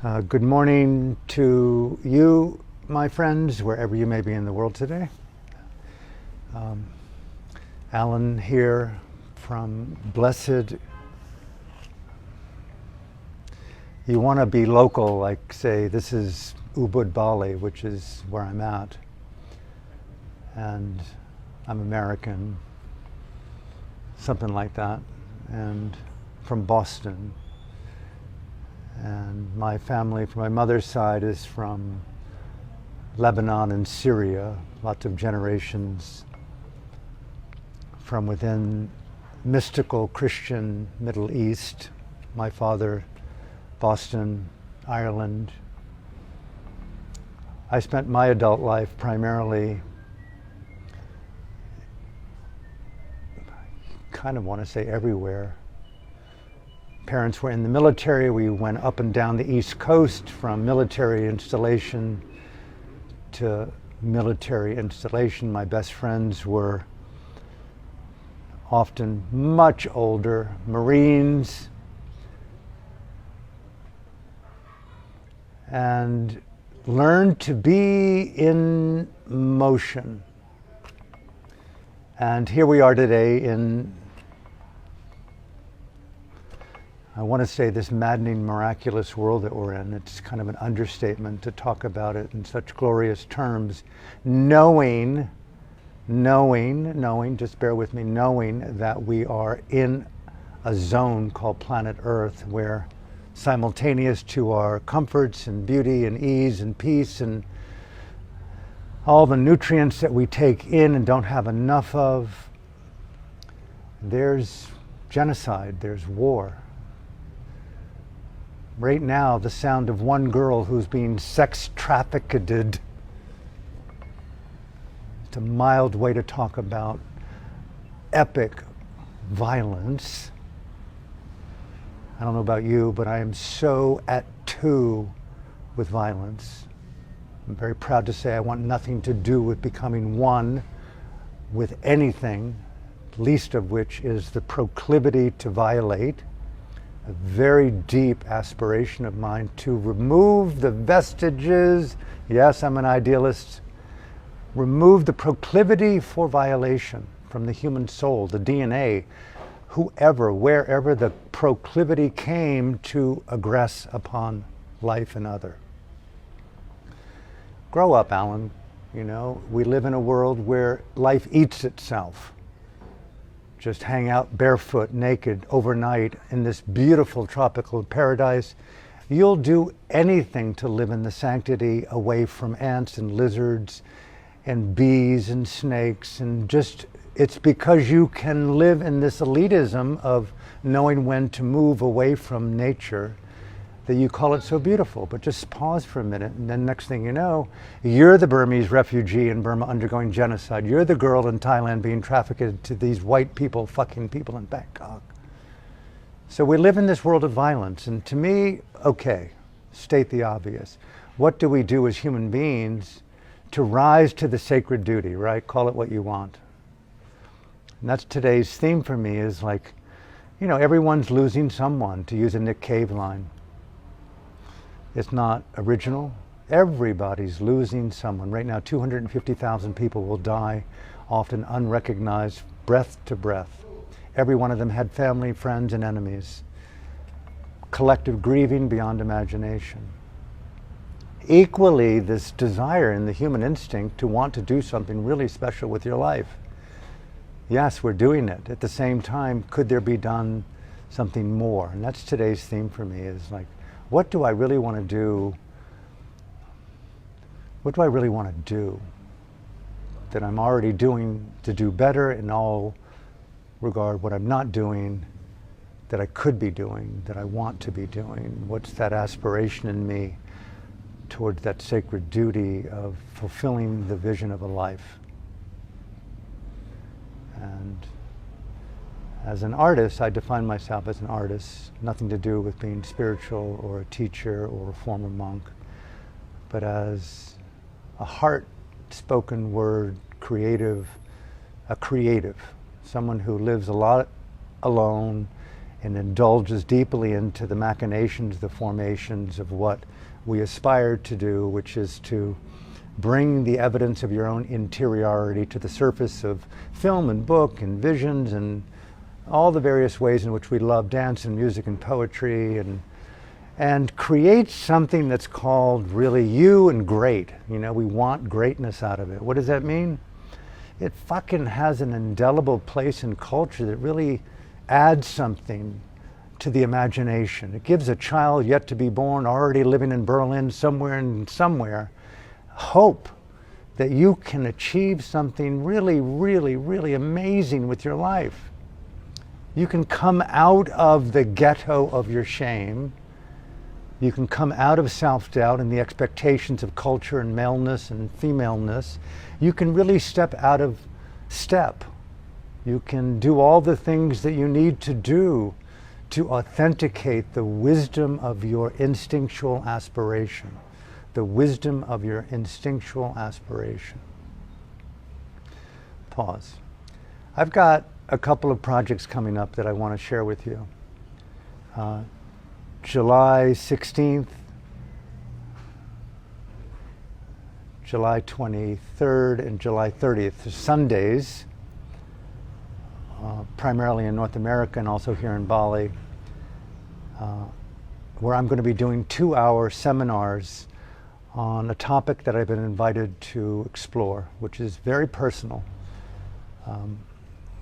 Good morning to you, my friends, wherever you may be in the world today. Alan here from blessed. You want to be local, like say this is Ubud, Bali, which is where I'm at. And I'm American, something like that, and from Boston. And my family, from my mother's side, is from Lebanon and Syria, lots of generations from within mystical Christian Middle East. My father, Boston, Ireland. I spent my adult life primarily, kind of want to say everywhere. Parents were in the military. We went up and down the East Coast from military installation to military installation. My best friends were often much older, Marines, and learned to be in motion. And here we are today in, I want to say, this maddening, miraculous world that we're in. It's kind of an understatement to talk about it in such glorious terms. Knowing, just bear with me, knowing that we are in a zone called planet Earth where simultaneous to our comforts and beauty and ease and peace and all the nutrients that we take in and don't have enough of, there's genocide, there's war. Right now, the sound of one girl who's being sex trafficked. It's a mild way to talk about epic violence. I don't know about you, but I am so at two with violence. I'm very proud to say I want nothing to do with becoming one with anything, least of which is the proclivity to violate. A very deep aspiration of mine to remove the vestiges, yes, I'm an idealist, remove the proclivity for violation from the human soul, the DNA, whoever, wherever the proclivity came to aggress upon life and other. Grow up, Alan. You know, we live in a world where life eats itself. Just hang out barefoot, naked, overnight in this beautiful tropical paradise. You'll do anything to live in the sanctity away from ants and lizards and bees and snakes, and just, it's because you can live in this elitism of knowing when to move away from nature that you call it so beautiful. But just pause for a minute, and then next thing you know, you're the Burmese refugee in Burma undergoing genocide. You're the girl in Thailand being trafficked to these white people fucking people in Bangkok. So we live in this world of violence, and to me, okay, state the obvious. What do we do as human beings to rise to the sacred duty, right? Call it what you want. And that's today's theme for me, is like, you know, everyone's losing someone, to use a Nick Cave line. It's not original. Everybody's losing someone. Right now, 250,000 people will die, often unrecognized, breath to breath. Every one of them had family, friends, and enemies. Collective grieving beyond imagination. Equally, this desire in the human instinct to want to do something really special with your life. Yes, we're doing it. At the same time, could there be done something more? And that's today's theme for me, is like, what do I really want to do? What do I really want to do that I'm already doing to do better in all regard? What I'm not doing that I could be doing, that I want to be doing? What's that aspiration in me towards that sacred duty of fulfilling the vision of a life? And as an artist, I define myself as an artist, nothing to do with being spiritual or a teacher or a former monk, but as a heart-spoken word, a creative, someone who lives a lot alone and indulges deeply into the machinations, the formations of what we aspire to do, which is to bring the evidence of your own interiority to the surface of film and book and visions and all the various ways in which we love dance and music and poetry, and create something that's called really you and great. You know, we want greatness out of it. What does that mean? It fucking has an indelible place in culture that really adds something to the imagination. It gives a child yet to be born, already living in Berlin, somewhere, hope that you can achieve something really, really, really amazing with your life. You can come out of the ghetto of your shame. You can come out of self-doubt and the expectations of culture and maleness and femaleness. You can really step out of step. You can do all the things that you need to do to authenticate the wisdom of your instinctual aspiration. The wisdom of your instinctual aspiration. Pause. I've got a couple of projects coming up that I want to share with you. July 16th, July 23rd, and July 30th, Sundays, primarily in North America and also here in Bali, where I'm going to be doing 2-hour seminars on a topic that I've been invited to explore, which is very personal,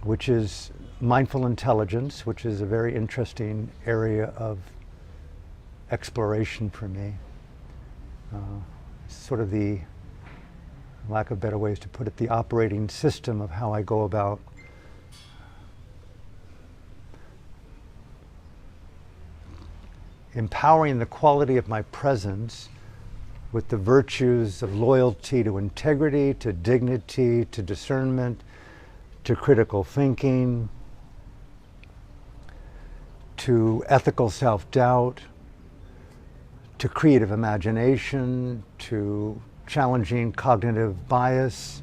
which is mindful intelligence, which is a very interesting area of exploration for me. Sort of the, lack of better ways to put it, the operating system of how I go about empowering the quality of my presence with the virtues of loyalty to integrity, to dignity, to discernment, to critical thinking, to ethical self-doubt, to creative imagination, to challenging cognitive bias,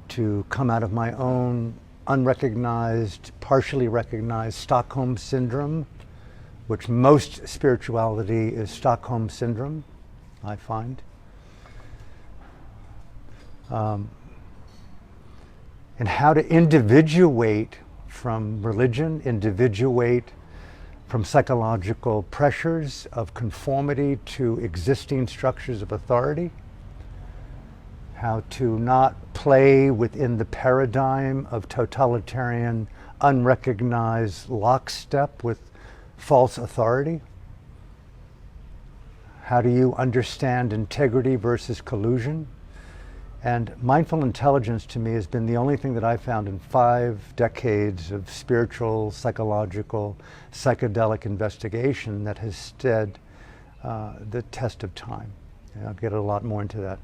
to come out of my own unrecognized, partially recognized Stockholm syndrome, which most spirituality is Stockholm syndrome, I find. And how to individuate from religion, individuate from psychological pressures of conformity to existing structures of authority, how to not play within the paradigm of totalitarian, unrecognized lockstep with false authority. How do you understand integrity versus collusion? And mindful intelligence to me has been the only thing that I've found in 5 decades of spiritual, psychological, psychedelic investigation that has stood the test of time. And I'll get a lot more into that.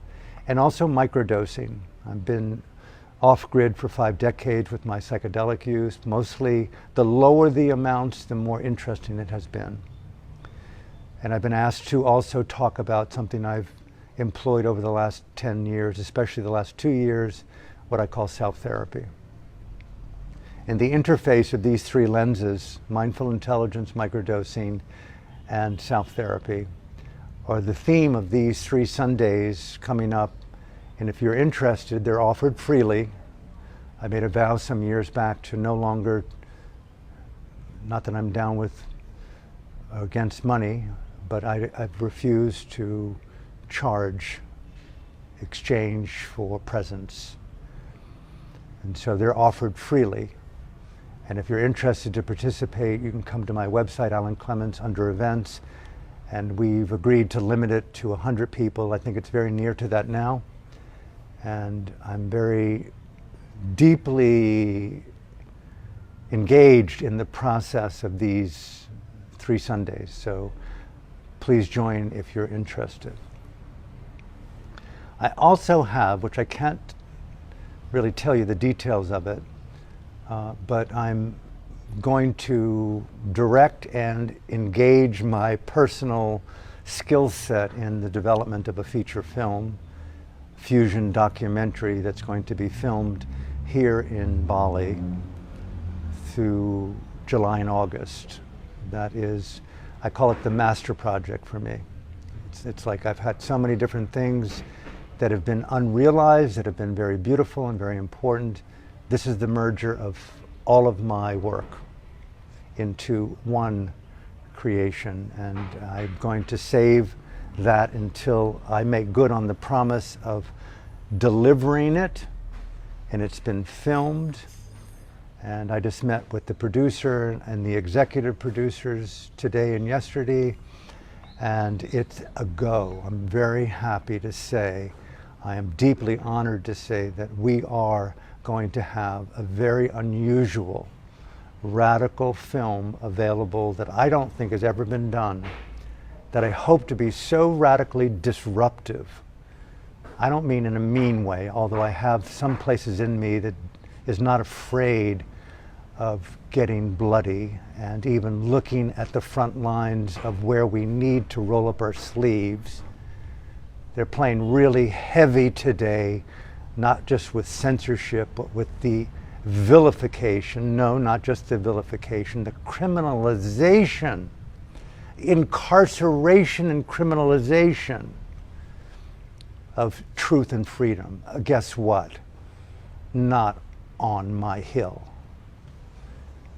And also microdosing. I've been off-grid for 5 decades with my psychedelic use. Mostly the lower the amounts, the more interesting it has been. And I've been asked to also talk about something I've employed over the last 10 years, especially the last 2 years, what I call self-therapy. And the interface of these 3 lenses, mindful intelligence, microdosing, and self-therapy, are the theme of these 3 Sundays coming up. And if you're interested, they're offered freely. I made a vow some years back to no longer, not that I'm down with against money, but I've refused to charge exchange for presence. And so they're offered freely. And if you're interested to participate, you can come to my website, Alan Clements, under events. And we've agreed to limit it to 100 people. I think it's very near to that now. And I'm very deeply engaged in the process of these 3 Sundays. So please join if you're interested. I also have, which I can't really tell you the details of it, but I'm going to direct and engage my personal skill set in the development of a feature film, fusion documentary that's going to be filmed here in Bali through July and August. That is, I call it the master project for me. It's like I've had so many different things that have been unrealized, that have been very beautiful and very important. This is the merger of all of my work into one creation, and I'm going to save that until I make good on the promise of delivering it, and it's been filmed. And I just met with the producer and the executive producers today and yesterday, and it's a go. I'm very happy to say, I am deeply honored to say that we are going to have a very unusual, radical film available that I don't think has ever been done, that I hope to be so radically disruptive. I don't mean in a mean way, although I have some places in me that is not afraid of getting bloody and even looking at the front lines of where we need to roll up our sleeves. They're playing really heavy today, not just with censorship, but with the vilification. No, not just the vilification, the criminalization, incarceration and criminalization of truth and freedom. Guess what? Not on my hill.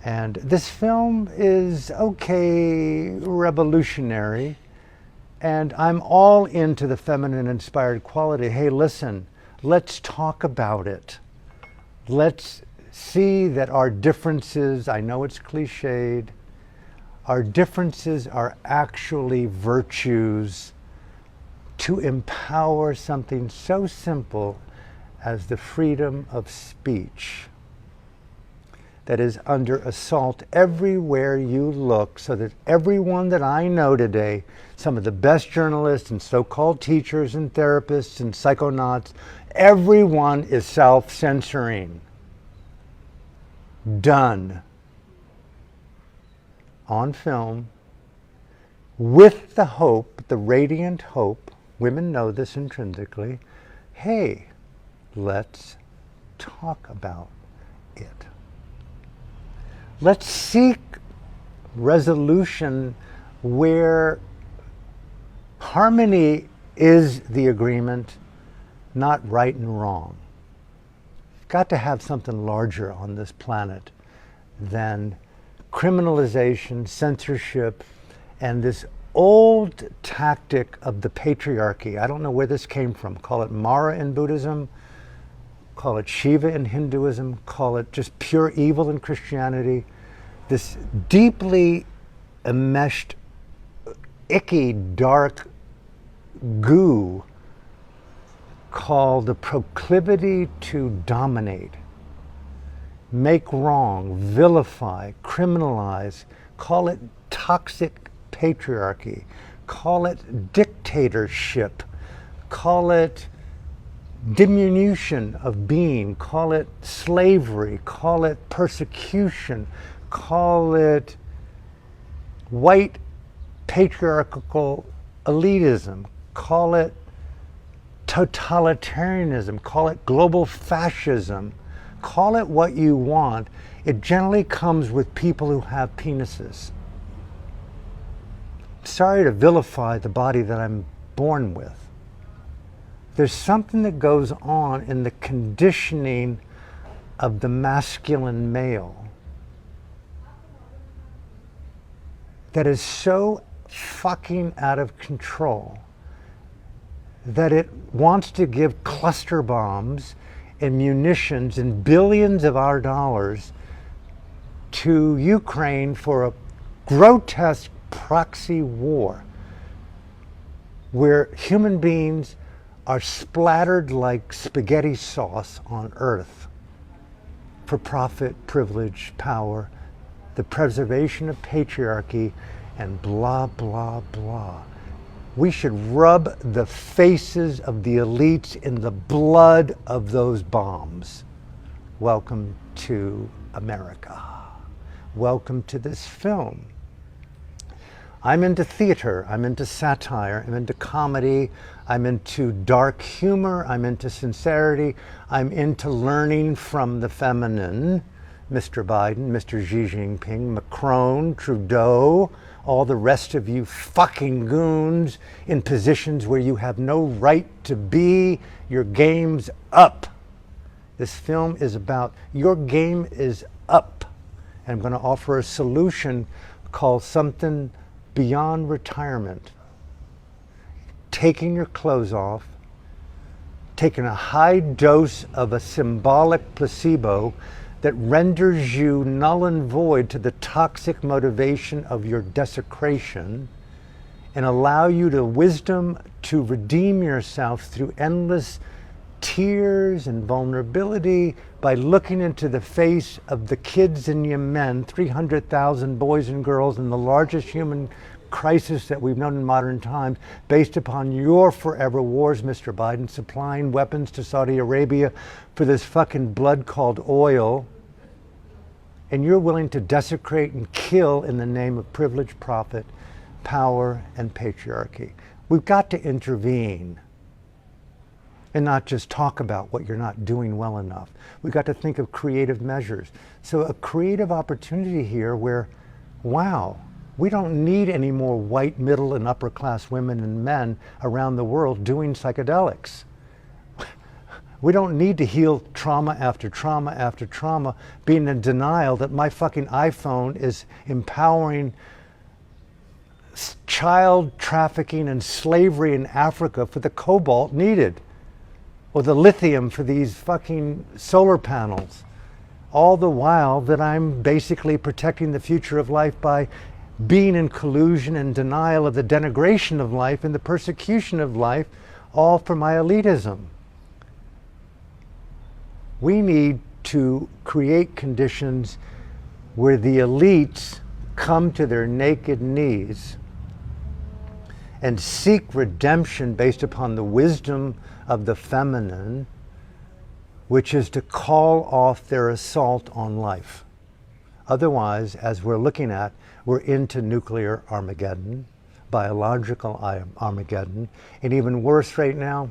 And this film is okay, revolutionary, and I'm all into the feminine inspired quality. Hey, listen, let's talk about it. Let's see that our differences, I know it's cliched, our differences are actually virtues to empower something so simple as the freedom of speech that is under assault everywhere you look, so that everyone that I know today, some of the best journalists and so-called teachers and therapists and psychonauts, everyone is self-censoring. Done. On film, with the hope, the radiant hope, women know this intrinsically, hey, let's talk about it. Let's seek resolution where harmony is the agreement, not right and wrong. You've got to have something larger on this planet than criminalization, censorship, and this old tactic of the patriarchy. I don't know where this came from. Call it Mara in Buddhism, call it Shiva in Hinduism, call it just pure evil in Christianity. This deeply enmeshed, icky, dark goo called the proclivity to dominate, make wrong, vilify, criminalize, call it toxic patriarchy, call it dictatorship, call it diminution of being, call it slavery, call it persecution, call it white patriarchal elitism, call it totalitarianism, call it global fascism, call it what you want. It generally comes with people who have penises. Sorry to vilify the body that I'm born with. There's something that goes on in the conditioning of the masculine male that is so fucking out of control that it wants to give cluster bombs and munitions and billions of our dollars to Ukraine for a grotesque proxy war where human beings are splattered like spaghetti sauce on earth for profit, privilege, power, the preservation of patriarchy, and blah, blah, blah. We should rub the faces of the elites in the blood of those bombs. Welcome to America. Welcome to this film. I'm into theater, I'm into satire, I'm into comedy, I'm into dark humor, I'm into sincerity, I'm into learning from the feminine, Mr. Biden, Mr. Xi Jinping, Macron, Trudeau, all the rest of you fucking goons in positions where you have no right to be. Your game's up. This film is about your game is up. And I'm going to offer a solution called something beyond retirement. Taking your clothes off, taking a high dose of a symbolic placebo that renders you null and void to the toxic motivation of your desecration, and allow you the wisdom to redeem yourself through endless tears and vulnerability by looking into the face of the kids in Yemen, 300,000 boys and girls in the largest human crisis that we've known in modern times, based upon your forever wars, Mr. Biden, supplying weapons to Saudi Arabia for this fucking blood called oil. And you're willing to desecrate and kill in the name of privilege, profit, power, and patriarchy. We've got to intervene and not just talk about what you're not doing well enough. We've got to think of creative measures. So a creative opportunity here where, wow, we don't need any more white, middle, and upper class women and men around the world doing psychedelics. We don't need to heal trauma after trauma after trauma, being in denial that my fucking iPhone is empowering child trafficking and slavery in Africa for the cobalt needed, or the lithium for these fucking solar panels. All the while that I'm basically protecting the future of life by being in collusion and denial of the denigration of life and the persecution of life, all for my elitism. We need to create conditions where the elites come to their naked knees and seek redemption based upon the wisdom of the feminine, which is to call off their assault on life. Otherwise, as we're looking at, we're into nuclear Armageddon, biological Armageddon, and even worse right now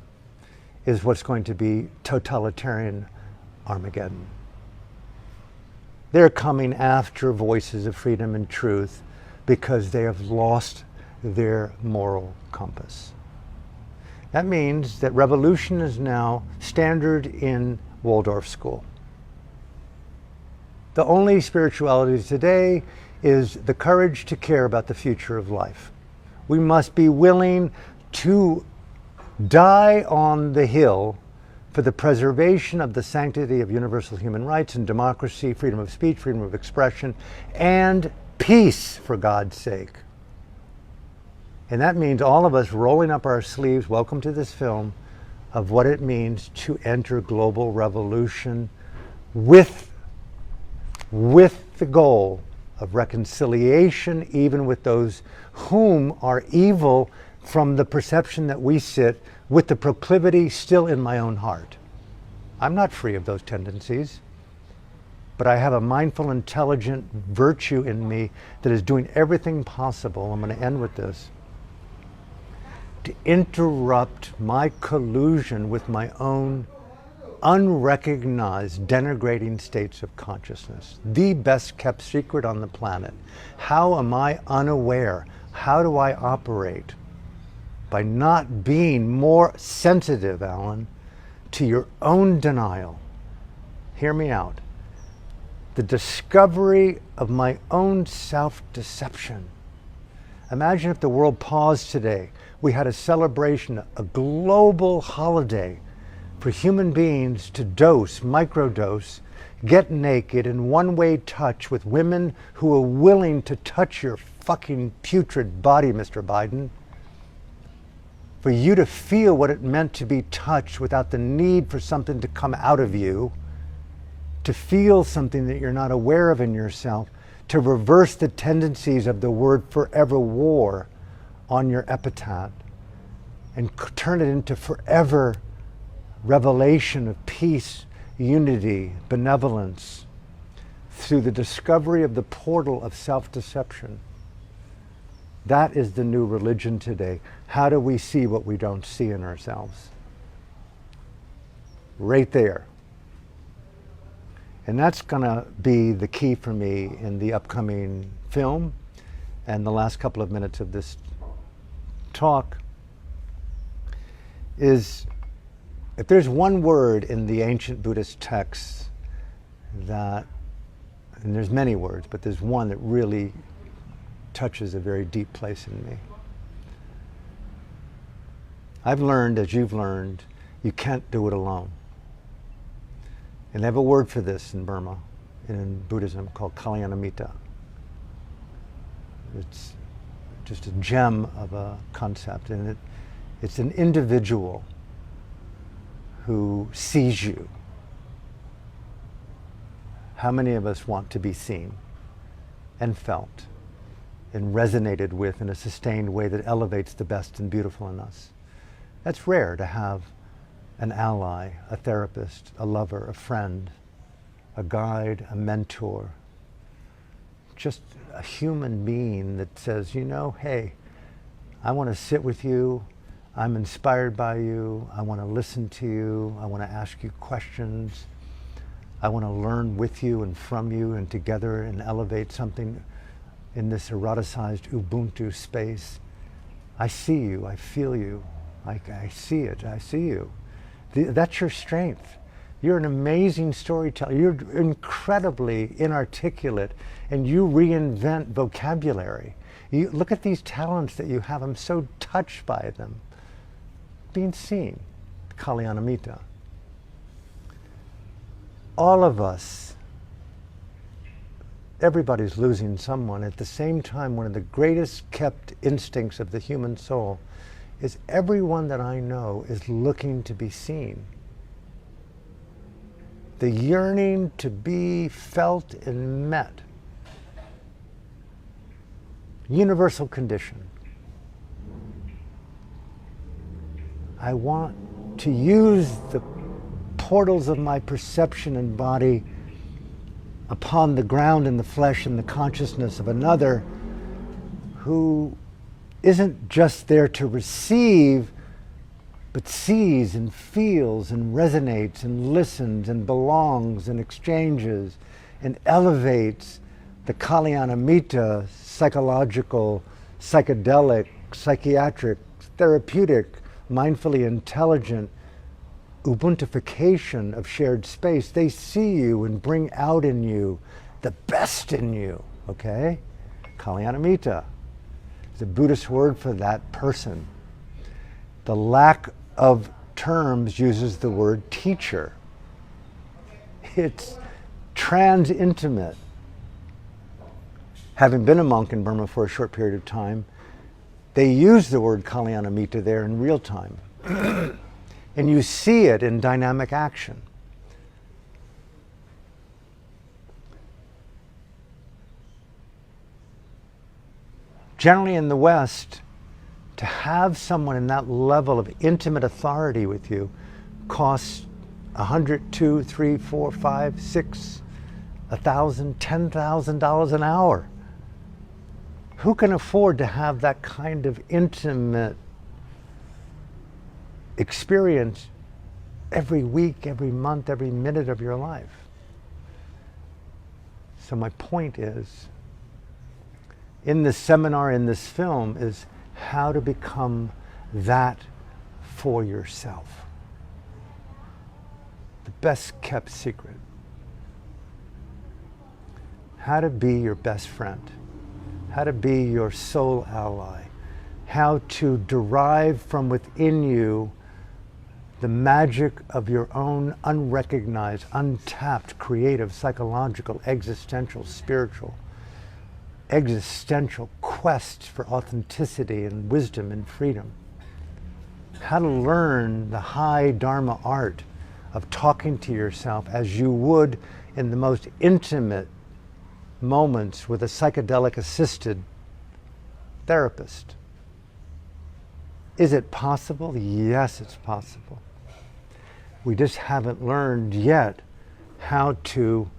is what's going to be totalitarian Armageddon. They're coming after voices of freedom and truth because they have lost their moral compass. That means that revolution is now standard in Waldorf school. The only spirituality today is the courage to care about the future of life. We must be willing to die on the hill for the preservation of the sanctity of universal human rights and democracy, freedom of speech, freedom of expression, and peace, for God's sake. And that means all of us rolling up our sleeves, welcome to this film, of what it means to enter global revolution with the goal of reconciliation, even with those whom are evil, from the perception that we sit with the proclivity still in my own heart. I'm not free of those tendencies, but I have a mindful, intelligent virtue in me that is doing everything possible, I'm going to end with this, to interrupt my collusion with my own unrecognized, denigrating states of consciousness, the best kept secret on the planet. How am I unaware? How do I operate? By not being more sensitive, Alan, to your own denial. Hear me out. The discovery of my own self-deception. Imagine if the world paused today. We had a celebration, a global holiday for human beings to dose, microdose, get naked in one-way touch with women who are willing to touch your fucking putrid body, Mr. Biden. For you to feel what it meant to be touched without the need for something to come out of you, to feel something that you're not aware of in yourself, to reverse the tendencies of the word forever war on your epitaph and turn it into forever revelation of peace, unity, benevolence, through the discovery of the portal of self-deception. That is the new religion today. How do we see what we don't see in ourselves? Right there. And that's going to be the key for me in the upcoming film and the last couple of minutes of this talk. Is if there's one word in the ancient Buddhist texts that, and there's many words, but there's one that really touches a very deep place in me. I've learned, as you've learned, you can't do it alone. And they have a word for this in Burma, in Buddhism, called Kalyanamita. It's just a gem of a concept, and it's an individual who sees you. How many of us want to be seen and felt and resonated with in a sustained way that elevates the best and beautiful in us? That's rare to have an ally, a therapist, a lover, a friend, a guide, a mentor, just a human being that says, you know, hey, I want to sit with you, I'm inspired by you, I want to listen to you, I want to ask you questions, I want to learn with you and from you and together and elevate something in this eroticized Ubuntu space. I see you, I feel you, I see it, I see you. That's your strength. You're an amazing storyteller. You're incredibly inarticulate, and you reinvent vocabulary. You look at these talents that you have. I'm so touched by them. Being seen, Kalyanamita. All of us, everybody's losing someone. At the same time, one of the greatest kept instincts of the human soul is everyone that I know is looking to be seen. The yearning to be felt and met. Universal condition. I want to use the portals of my perception and body upon the ground and the flesh and the consciousness of another who isn't just there to receive, but sees and feels and resonates and listens and belongs and exchanges and elevates the Kalyanamita psychological, psychedelic, psychiatric, therapeutic, mindfully intelligent Ubuntification of shared space. They see you and bring out in you the best in you, okay? Kalyanamita. The Buddhist word for that person. The lack of terms uses the word teacher. It's trans-intimate. Having been a monk in Burma for a short period of time, they use the word Kalyanamita there in real time. And you see it in dynamic action. Generally in the West, to have someone in that level of intimate authority with you costs $100, $200, $300, $400, $500, $600, $1,000, $10,000 an hour. Who can afford to have that kind of intimate experience every week, every month, every minute of your life? So my point is, in this seminar, in this film, is how to become that for yourself. The best kept secret. How to be your best friend. How to be your soul ally. How to derive from within you the magic of your own unrecognized, untapped, creative, psychological, existential, spiritual, existential quest for authenticity and wisdom and freedom. How to learn the high Dharma art of talking to yourself as you would in the most intimate moments with a psychedelic assisted therapist. Is it possible? Yes, it's possible. We just haven't learned yet how to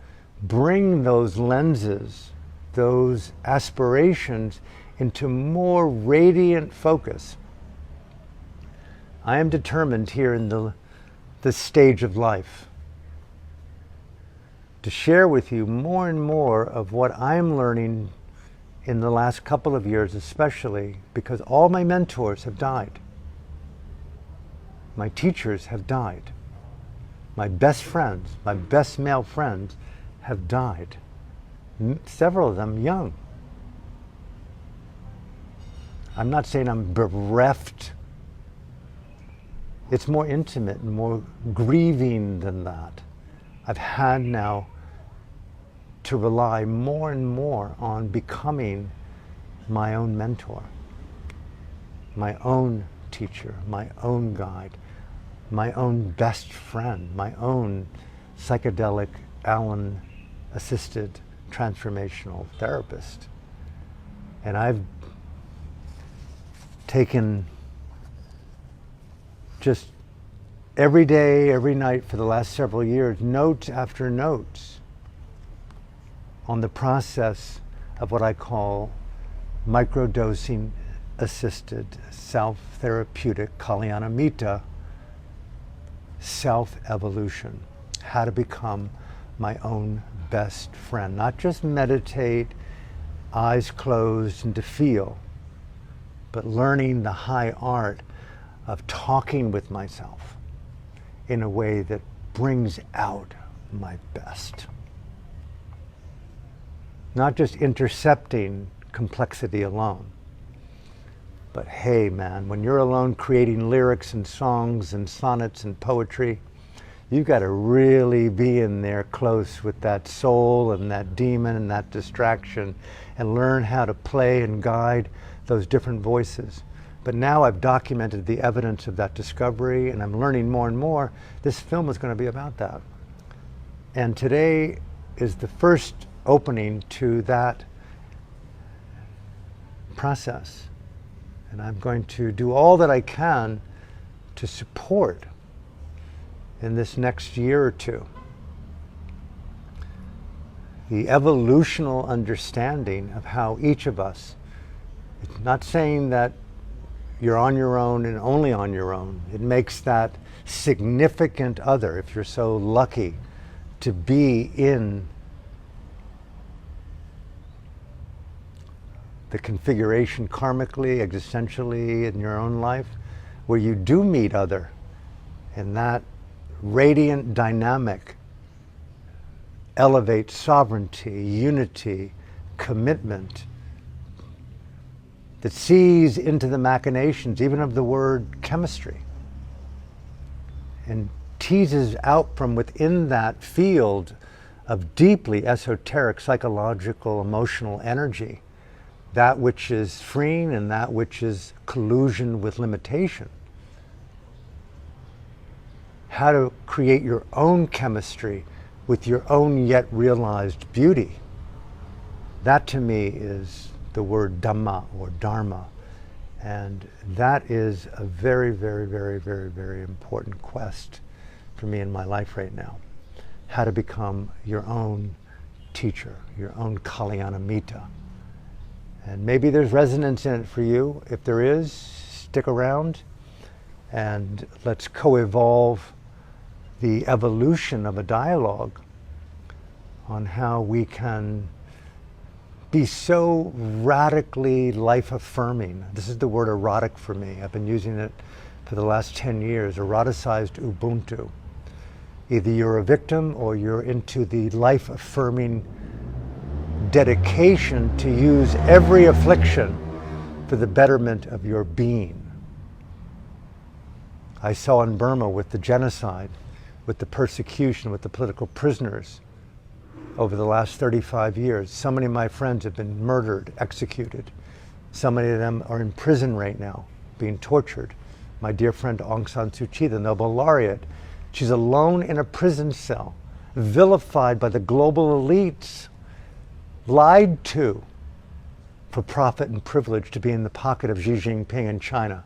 bring those lenses, those aspirations, into more radiant focus. I am determined here in this stage of life to share with you more and more of what I'm learning in the last couple of years, especially because all my mentors have died. My teachers have died. My best friends, my best male friends have died. Several of them young. I'm not saying I'm bereft. It's more intimate and more grieving than that. I've had now to rely more and more on becoming my own mentor, my own teacher, my own guide, my own best friend, my own psychedelic Allen assisted transformational therapist. And I've taken just every day, every night for the last several years, notes after notes on the process of what I call microdosing assisted self-therapeutic Kalyanamita self-evolution, how to become my own best friend. Not just meditate, eyes closed and to feel, but learning the high art of talking with myself in a way that brings out my best. Not just intercepting complexity alone, but hey man, when you're alone creating lyrics and songs and sonnets and poetry, you've got to really be in there close with that soul and that demon and that distraction and learn how to play and guide those different voices. But now I've documented the evidence of that discovery and I'm learning more and more. This film is going to be about that. And today is the first opening to that process. And I'm going to do all that I can to support in this next year or two the evolutional understanding of how each of us, it's not saying that you're on your own and only on your own. It makes that significant other, if you're so lucky to be in the configuration karmically, existentially in your own life, where you do meet other, and that radiant dynamic elevates sovereignty, unity, commitment, that sees into the machinations even of the word chemistry and teases out from within that field of deeply esoteric psychological emotional energy that which is freeing and that which is collusion with limitation. How to create your own chemistry with your own yet realized beauty. That to me is the word Dhamma or Dharma. And that is a very, very, very, very, very important quest for me in my life right now. How to become your own teacher, your own Kalyanamita. And maybe there's resonance in it for you. If there is, stick around and let's co-evolve the evolution of a dialogue on how we can be so radically life-affirming. This is the word erotic for me. I've been using it for the last 10 years, eroticized Ubuntu. Either you're a victim or you're into the life-affirming dedication to use every affliction for the betterment of your being. I saw in Burma with the genocide, with the persecution, with the political prisoners over the last 35 years. So many of my friends have been murdered, executed. So many of them are in prison right now, being tortured. My dear friend Aung San Suu Kyi, the Nobel laureate, she's alone in a prison cell, vilified by the global elites, lied to for profit and privilege to be in the pocket of Xi Jinping in China.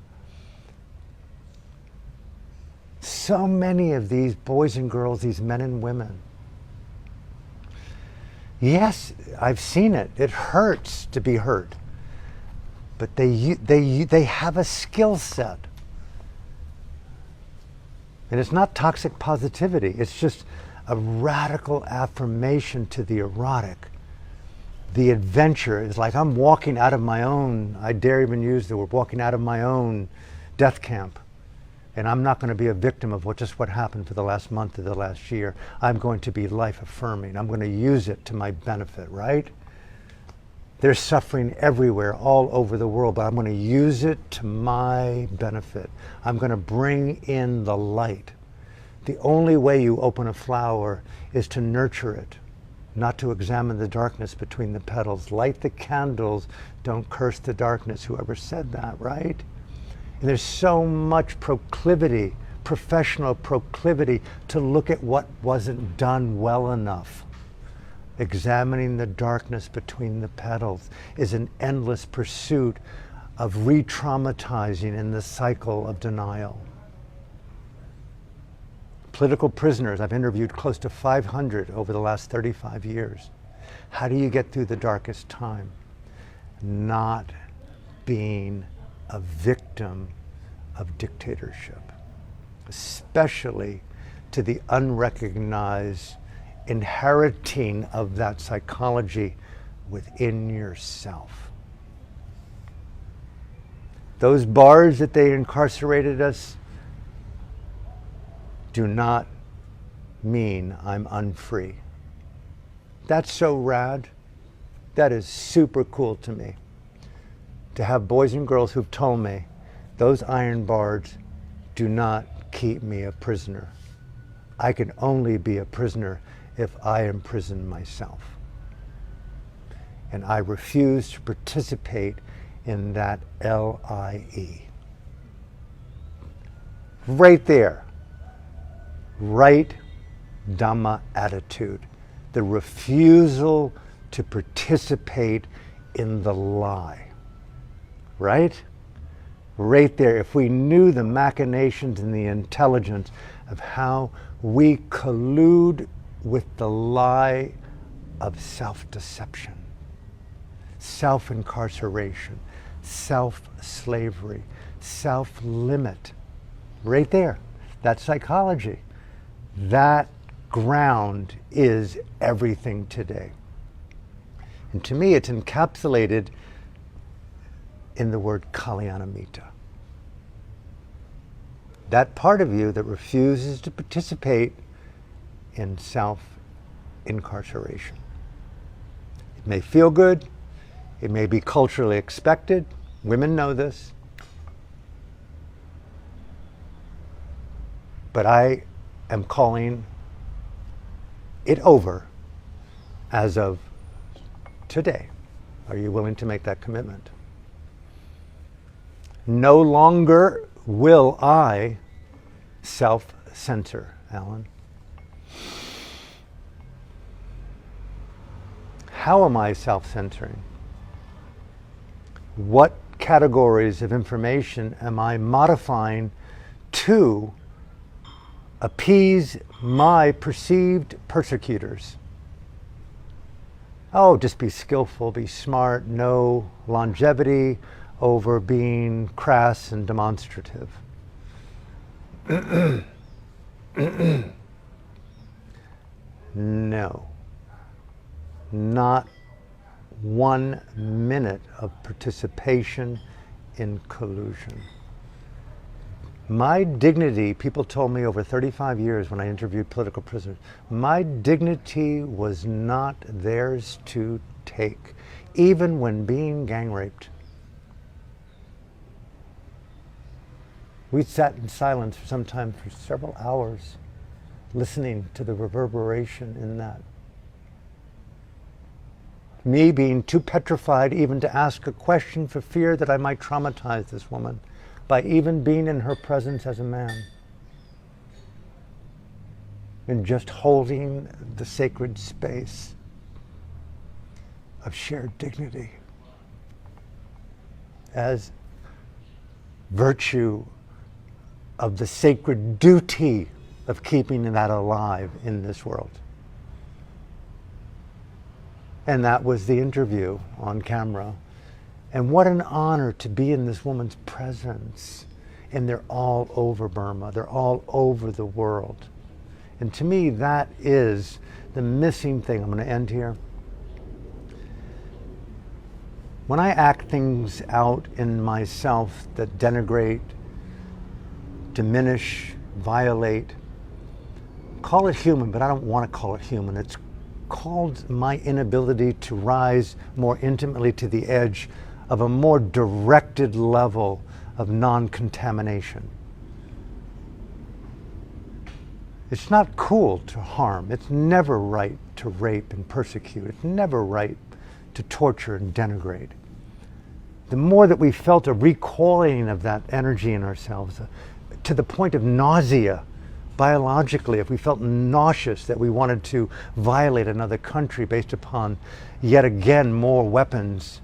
So many of these boys and girls, these men and women. Yes, I've seen it. It hurts to be hurt. But they have a skill set. And it's not toxic positivity. It's just a radical affirmation to the erotic. The adventure is like I'm walking out of my own, I dare even use the word, walking out of my own death camp. And I'm not going to be a victim of what happened for the last month of the last year. I'm going to be life affirming. I'm going to use it to my benefit, right? There's suffering everywhere, all over the world, but I'm going to use it to my benefit. I'm going to bring in the light. The only way you open a flower is to nurture it, not to examine the darkness between the petals. Light the candles, don't curse the darkness. Whoever said that, right? And there's so much proclivity, professional proclivity, to look at what wasn't done well enough. Examining the darkness between the petals is an endless pursuit of re-traumatizing in the cycle of denial. Political prisoners, I've interviewed close to 500 over the last 35 years. How do you get through the darkest time? Not being a victim of dictatorship, especially to the unrecognized inheriting of that psychology within yourself. Those bars that they incarcerated us do not mean I'm unfree. That's so rad. That is super cool to me. To have boys and girls who've told me those iron bars do not keep me a prisoner. I can only be a prisoner if I imprison myself. And I refuse to participate in that LIE. Right there. Right Dhamma attitude. The refusal to participate in the lie. Right? Right there. If we knew the machinations and the intelligence of how we collude with the lie of self-deception, self-incarceration, self-slavery, self-limit. Right there. That's psychology. That ground is everything today. And to me, it's encapsulated in the word Kalyanamita. That part of you that refuses to participate in self-incarceration. It may feel good. It may be culturally expected. Women know this. But I am calling it over as of today. Are you willing to make that commitment? No longer will I self-censor, Alan. How am I self-censoring? What categories of information am I modifying to appease my perceived persecutors? Oh, just be skillful, be smart, no longevity over being crass and demonstrative. No. Not 1 minute of participation in collusion. My dignity, people told me over 35 years when I interviewed political prisoners, my dignity was not theirs to take, even when being gang raped. We sat in silence for some time, for several hours, listening to the reverberation in that. Me being too petrified even to ask a question for fear that I might traumatize this woman by even being in her presence as a man. And just holding the sacred space of shared dignity as virtue of the sacred duty of keeping that alive in this world. And that was the interview on camera. And what an honor to be in this woman's presence. And they're all over Burma. They're all over the world. And to me, that is the missing thing. I'm going to end here. When I act things out in myself that denigrate, diminish, violate, call it human, but I don't want to call it human. It's called my inability to rise more intimately to the edge of a more directed level of non-contamination. It's not cool to harm. It's never right to rape and persecute. It's never right to torture and denigrate. The more that we felt a recoiling of that energy in ourselves, to the point of nausea, biologically, if we felt nauseous that we wanted to violate another country based upon yet again more weapons,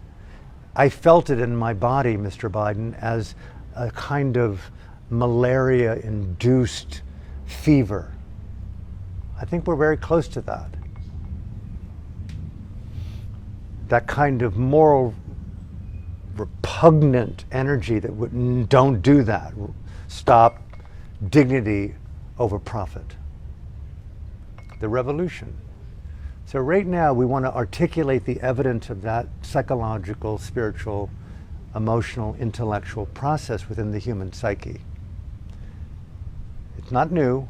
I felt it in my body, Mr. Biden, as a kind of malaria-induced fever. I think we're very close to that. That kind of moral repugnant energy that would, don't do that. Stop dignity over profit. The revolution. So right now we want to articulate the evidence of that psychological, spiritual, emotional, intellectual process within the human psyche. It's not new,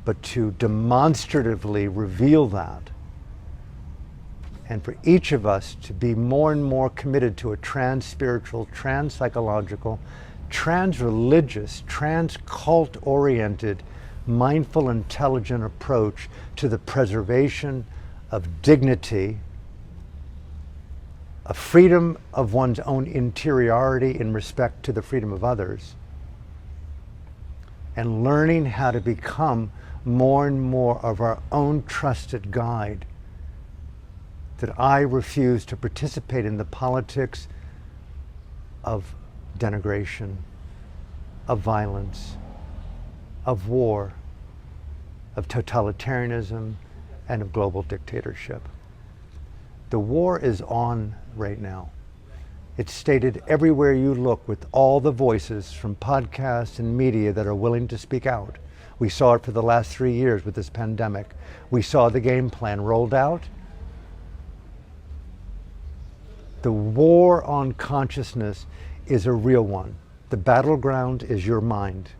but to demonstratively reveal that, and for each of us to be more and more committed to a trans-spiritual, trans-psychological, trans-religious, trans-cult-oriented, mindful, intelligent approach to the preservation of dignity, a freedom of one's own interiority in respect to the freedom of others, and learning how to become more and more of our own trusted guide. That I refuse to participate in the politics of denigration, of violence, of war, of totalitarianism, and of global dictatorship. The war is on right now. It's stated everywhere you look with all the voices from podcasts and media that are willing to speak out. We saw it for the last 3 years with this pandemic. We saw the game plan rolled out. The war on consciousness is a real one. The battleground is your mind.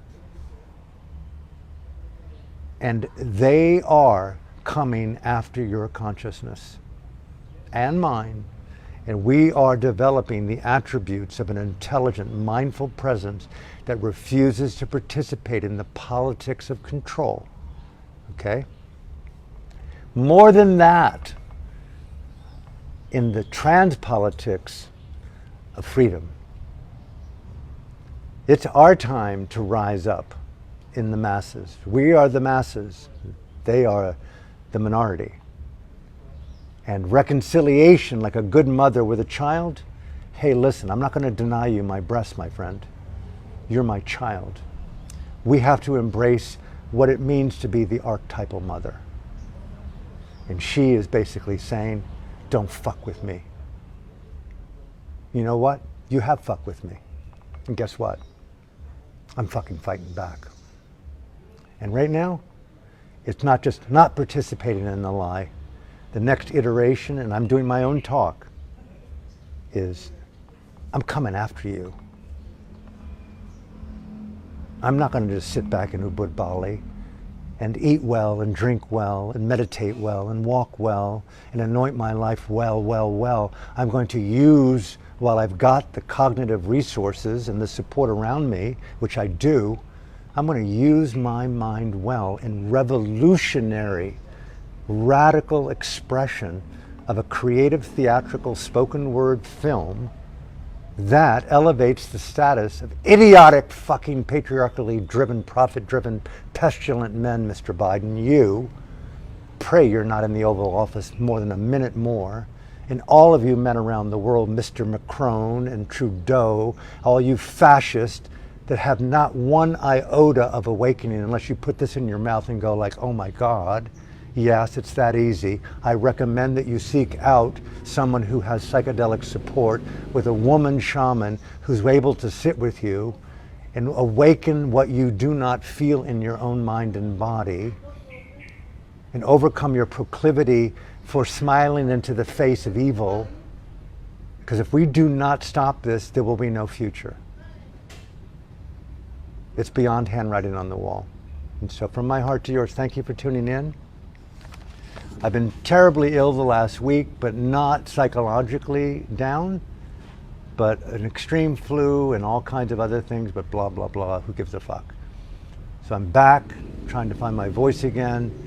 And they are coming after your consciousness and mine. And we are developing the attributes of an intelligent, mindful presence that refuses to participate in the politics of control. Okay? More than that, in the trans politics of freedom. It's our time to rise up in the masses. We are the masses. They are the minority. And reconciliation, like a good mother with a child, hey, listen, I'm not going to deny you my breast, my friend. You're my child. We have to embrace what it means to be the archetypal mother. And she is basically saying, don't fuck with me. You know what? You have fucked with me. And guess what? I'm fucking fighting back. And right now, it's not just not participating in the lie. The next iteration, and I'm doing my own talk, is I'm coming after you. I'm not going to just sit back in Ubud Bali and eat well and drink well and meditate well and walk well and anoint my life well. I'm going to use, while I've got the cognitive resources and the support around me, which I do, I'm going to use my mind well in revolutionary, radical expression of a creative theatrical spoken word film that elevates the status of idiotic, fucking patriarchally driven, profit-driven, pestilent men, Mr. Biden. You, pray you're not in the Oval Office more than a minute more. And all of you men around the world, Mr. Macron and Trudeau, all you fascists that have not one iota of awakening unless you put this in your mouth and go like, oh my God. Yes, it's that easy. I recommend that you seek out someone who has psychedelic support with a woman shaman who's able to sit with you and awaken what you do not feel in your own mind and body and overcome your proclivity for smiling into the face of evil. Because if we do not stop this, there will be no future. It's beyond handwriting on the wall. And so from my heart to yours, thank you for tuning in. I've been terribly ill the last week, but not psychologically down, but an extreme flu and all kinds of other things, but blah, blah, blah, who gives a fuck? So I'm back, trying to find my voice again,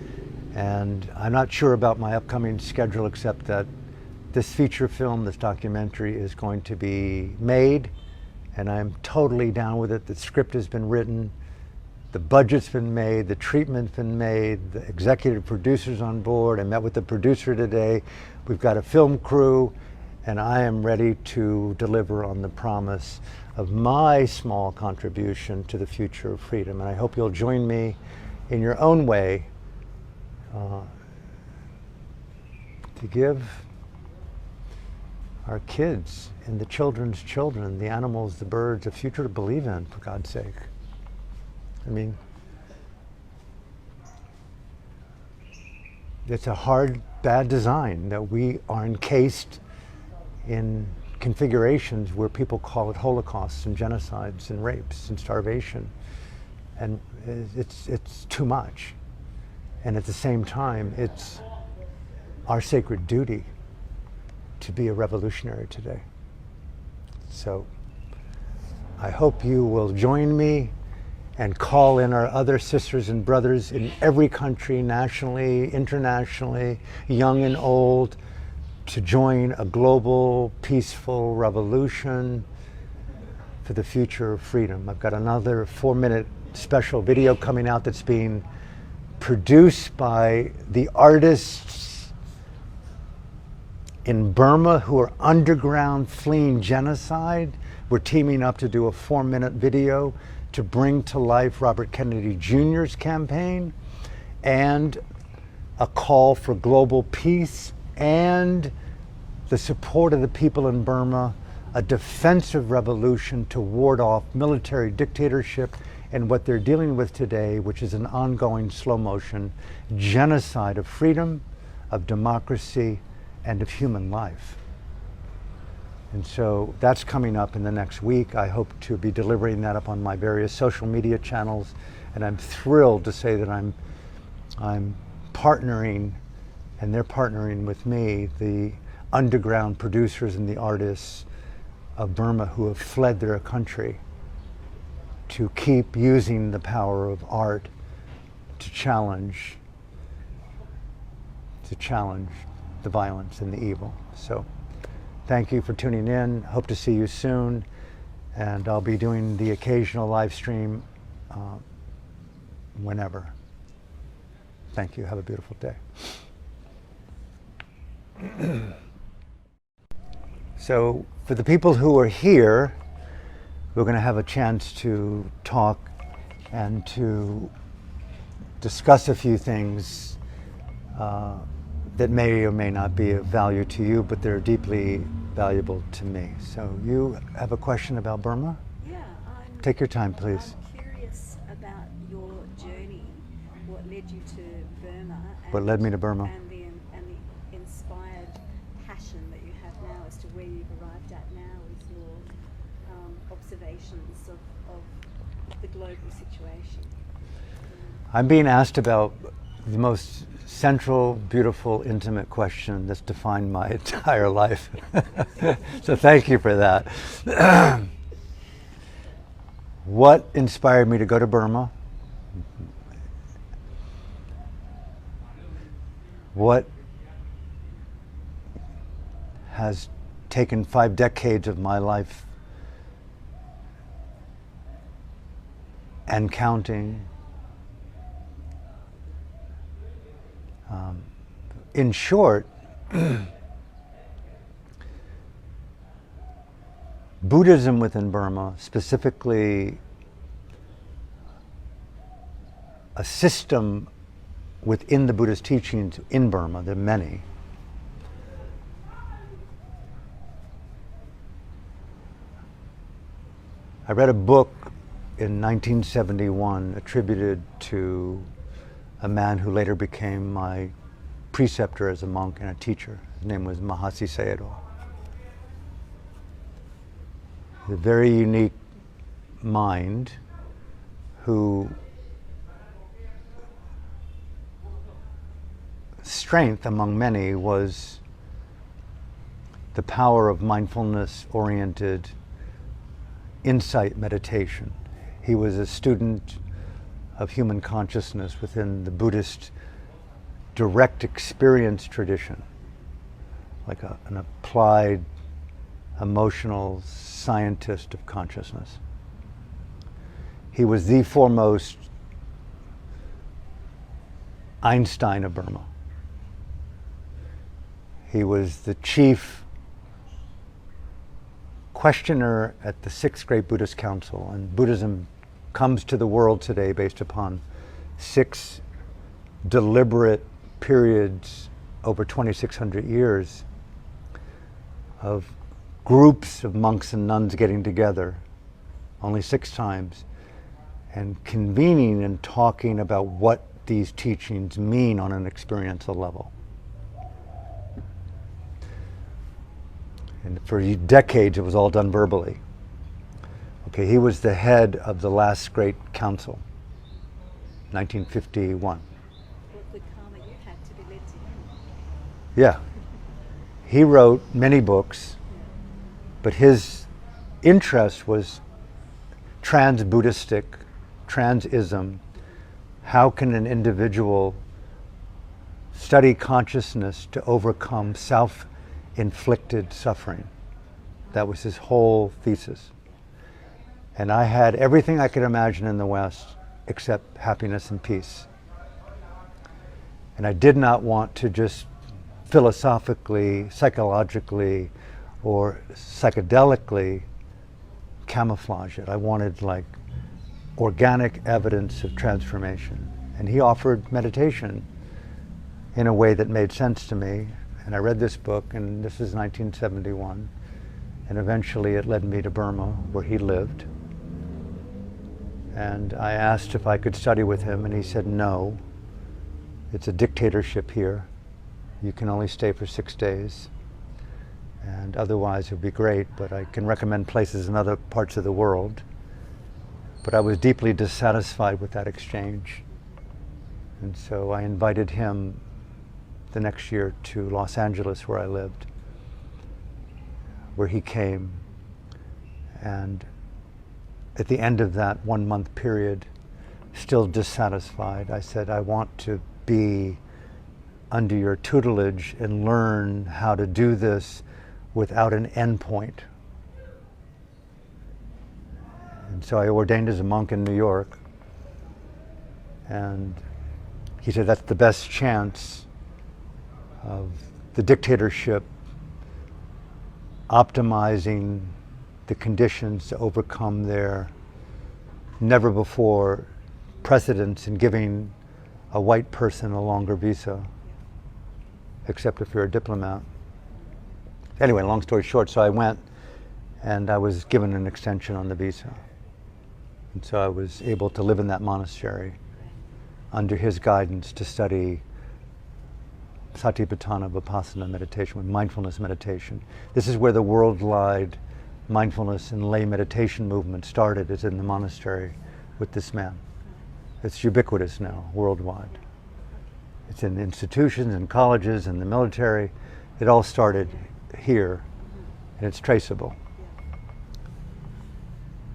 and I'm not sure about my upcoming schedule, except that this feature film, this documentary, is going to be made, and I'm totally down with it. The script has been written, the budget's been made, the treatment's been made, the executive producer's on board. I met with the producer today. We've got a film crew, and I am ready to deliver on the promise of my small contribution to the future of freedom. And I hope you'll join me in your own way to give our kids and the children's children, the animals, the birds, a future to believe in, for God's sake. I mean, it's a hard, bad design that we are encased in configurations where people call it holocausts and genocides and rapes and starvation. And it's too much. And at the same time, it's our sacred duty to be a revolutionary today. So I hope you will join me and call in our other sisters and brothers in every country, nationally, internationally, young and old, to join a global, peaceful revolution for the future of freedom. I've got another 4-minute special video coming out that's being produced by the artists in Burma who are underground fleeing genocide. We're teaming up to do a 4-minute video to bring to life Robert Kennedy Jr.'s campaign, and a call for global peace and the support of the people in Burma, a defensive revolution to ward off military dictatorship and what they're dealing with today, which is an ongoing slow motion genocide of freedom, of democracy, and of human life. And so that's coming up in the next week. I hope to be delivering that up on my various social media channels. And I'm thrilled to say that I'm partnering, and they're partnering with me, the underground producers and the artists of Burma who have fled their country, to keep using the power of art to challenge the violence and the evil. So thank you for tuning in. Hope to see you soon. And I'll be doing the occasional live stream whenever. Thank you. Have a beautiful day. So for the people who are here, we're going to have a chance to talk and to discuss a few things that may or may not be of value to you, but they're deeply valuable to me. So you have a question about Burma? Yeah. Take your time, please. I'm curious about your journey, what led you to Burma. What led me to Burma? And the inspired passion that you have now as to where you've arrived at now with your observations of the global situation. I'm being asked about the most central, beautiful, intimate question that's defined my entire life. So thank you for that. What inspired me to go to Burma? What has taken 5 decades of my life and counting? In short, Buddhism within Burma, specifically a system within the Buddhist teachings in Burma, there are many, I read a book in 1971 attributed to a man who later became my preceptor as a monk and a teacher. His name was Mahasi Sayadaw. A very unique mind who strength among many was the power of mindfulness-oriented insight meditation. He was a student of human consciousness within the Buddhist direct experience tradition, like an applied emotional scientist of consciousness. He was the foremost Einstein of Burma. He was the chief questioner at the Sixth Great Buddhist Council, and Buddhism comes to the world today based upon 6 deliberate periods over 2,600 years of groups of monks and nuns getting together, only 6 times, and convening and talking about what these teachings mean on an experiential level. And for decades it was all done verbally. Okay, he was the head of the last great council, 1951. What good karma you had to be led to him. Yeah. He wrote many books, but his interest was trans-Buddhistic, trans-ism. How can an individual study consciousness to overcome self-inflicted suffering? That was his whole thesis. And I had everything I could imagine in the West except happiness and peace. And I did not want to just philosophically, psychologically, or psychedelically camouflage it. I wanted like organic evidence of transformation. And he offered meditation in a way that made sense to me. And I read this book, and this is 1971. And eventually it led me to Burma, where he lived. And I asked if I could study with him, and he said no. It's a dictatorship here. You can only stay for 6 days. And otherwise it would be great, but I can recommend places in other parts of the world. But I was deeply dissatisfied with that exchange. And so I invited him the next year to Los Angeles, where I lived, where he came. And at the end of that 1-month period, still dissatisfied, I said, I want to be under your tutelage and learn how to do this without an endpoint. And so I ordained as a monk in New York. And he said, that's the best chance of the dictatorship optimizing the conditions to overcome their never before precedence in giving a white person a longer visa, except if you're a diplomat. Anyway, long story short, so I went and I was given an extension on the visa. And so I was able to live in that monastery under his guidance to study Satipatthana Vipassana meditation, with mindfulness meditation. This is where the worldwide mindfulness and lay meditation movement started, is in the monastery with this man. It's ubiquitous now, worldwide. It's in institutions and colleges and the military. It all started here, and it's traceable.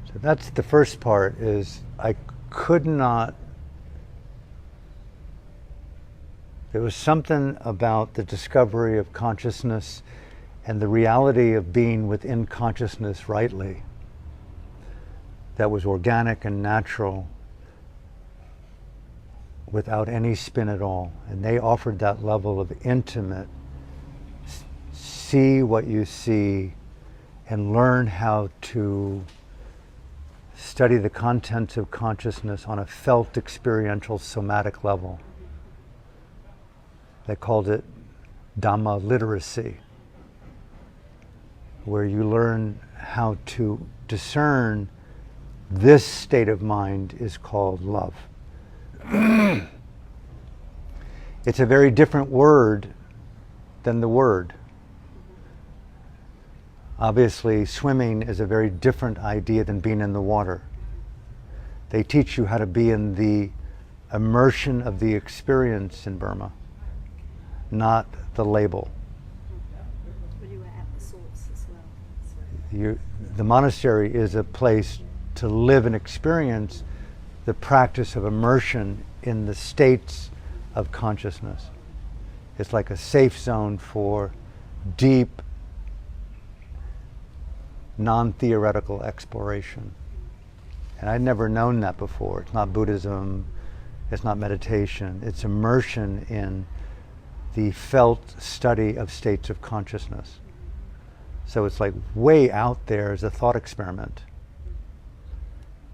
So that's the first part, is I could not, there was something about the discovery of consciousness and the reality of being within consciousness rightly that was organic and natural, without any spin at all. And they offered that level of intimate, see what you see and learn how to study the contents of consciousness on a felt, experiential, somatic level. They called it Dhamma Literacy, where you learn how to discern this state of mind is called love. It's a very different word than the word. Obviously, swimming is a very different idea than being in the water. They teach you how to be in the immersion of the experience in Burma, not the label. But you were at the source as well. The monastery is a place to live and experience the practice of immersion in the states of consciousness. It's like a safe zone for deep, non-theoretical exploration. And I'd never known that before. It's not Buddhism, it's not meditation, it's immersion in the felt study of states of consciousness. So it's like way out there as a thought experiment.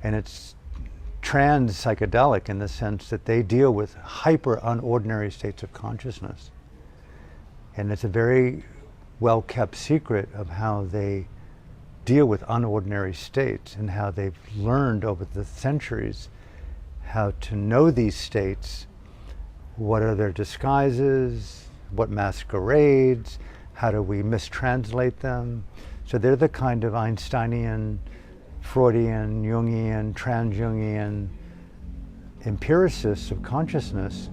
And it's trans-psychedelic in the sense that they deal with hyper-unordinary states of consciousness. And it's a very well-kept secret of how they deal with unordinary states and how they've learned over the centuries how to know these states, what are their disguises, what masquerades, how do we mistranslate them. So they're the kind of Einsteinian, Freudian, Jungian, trans-Jungian empiricists of consciousness,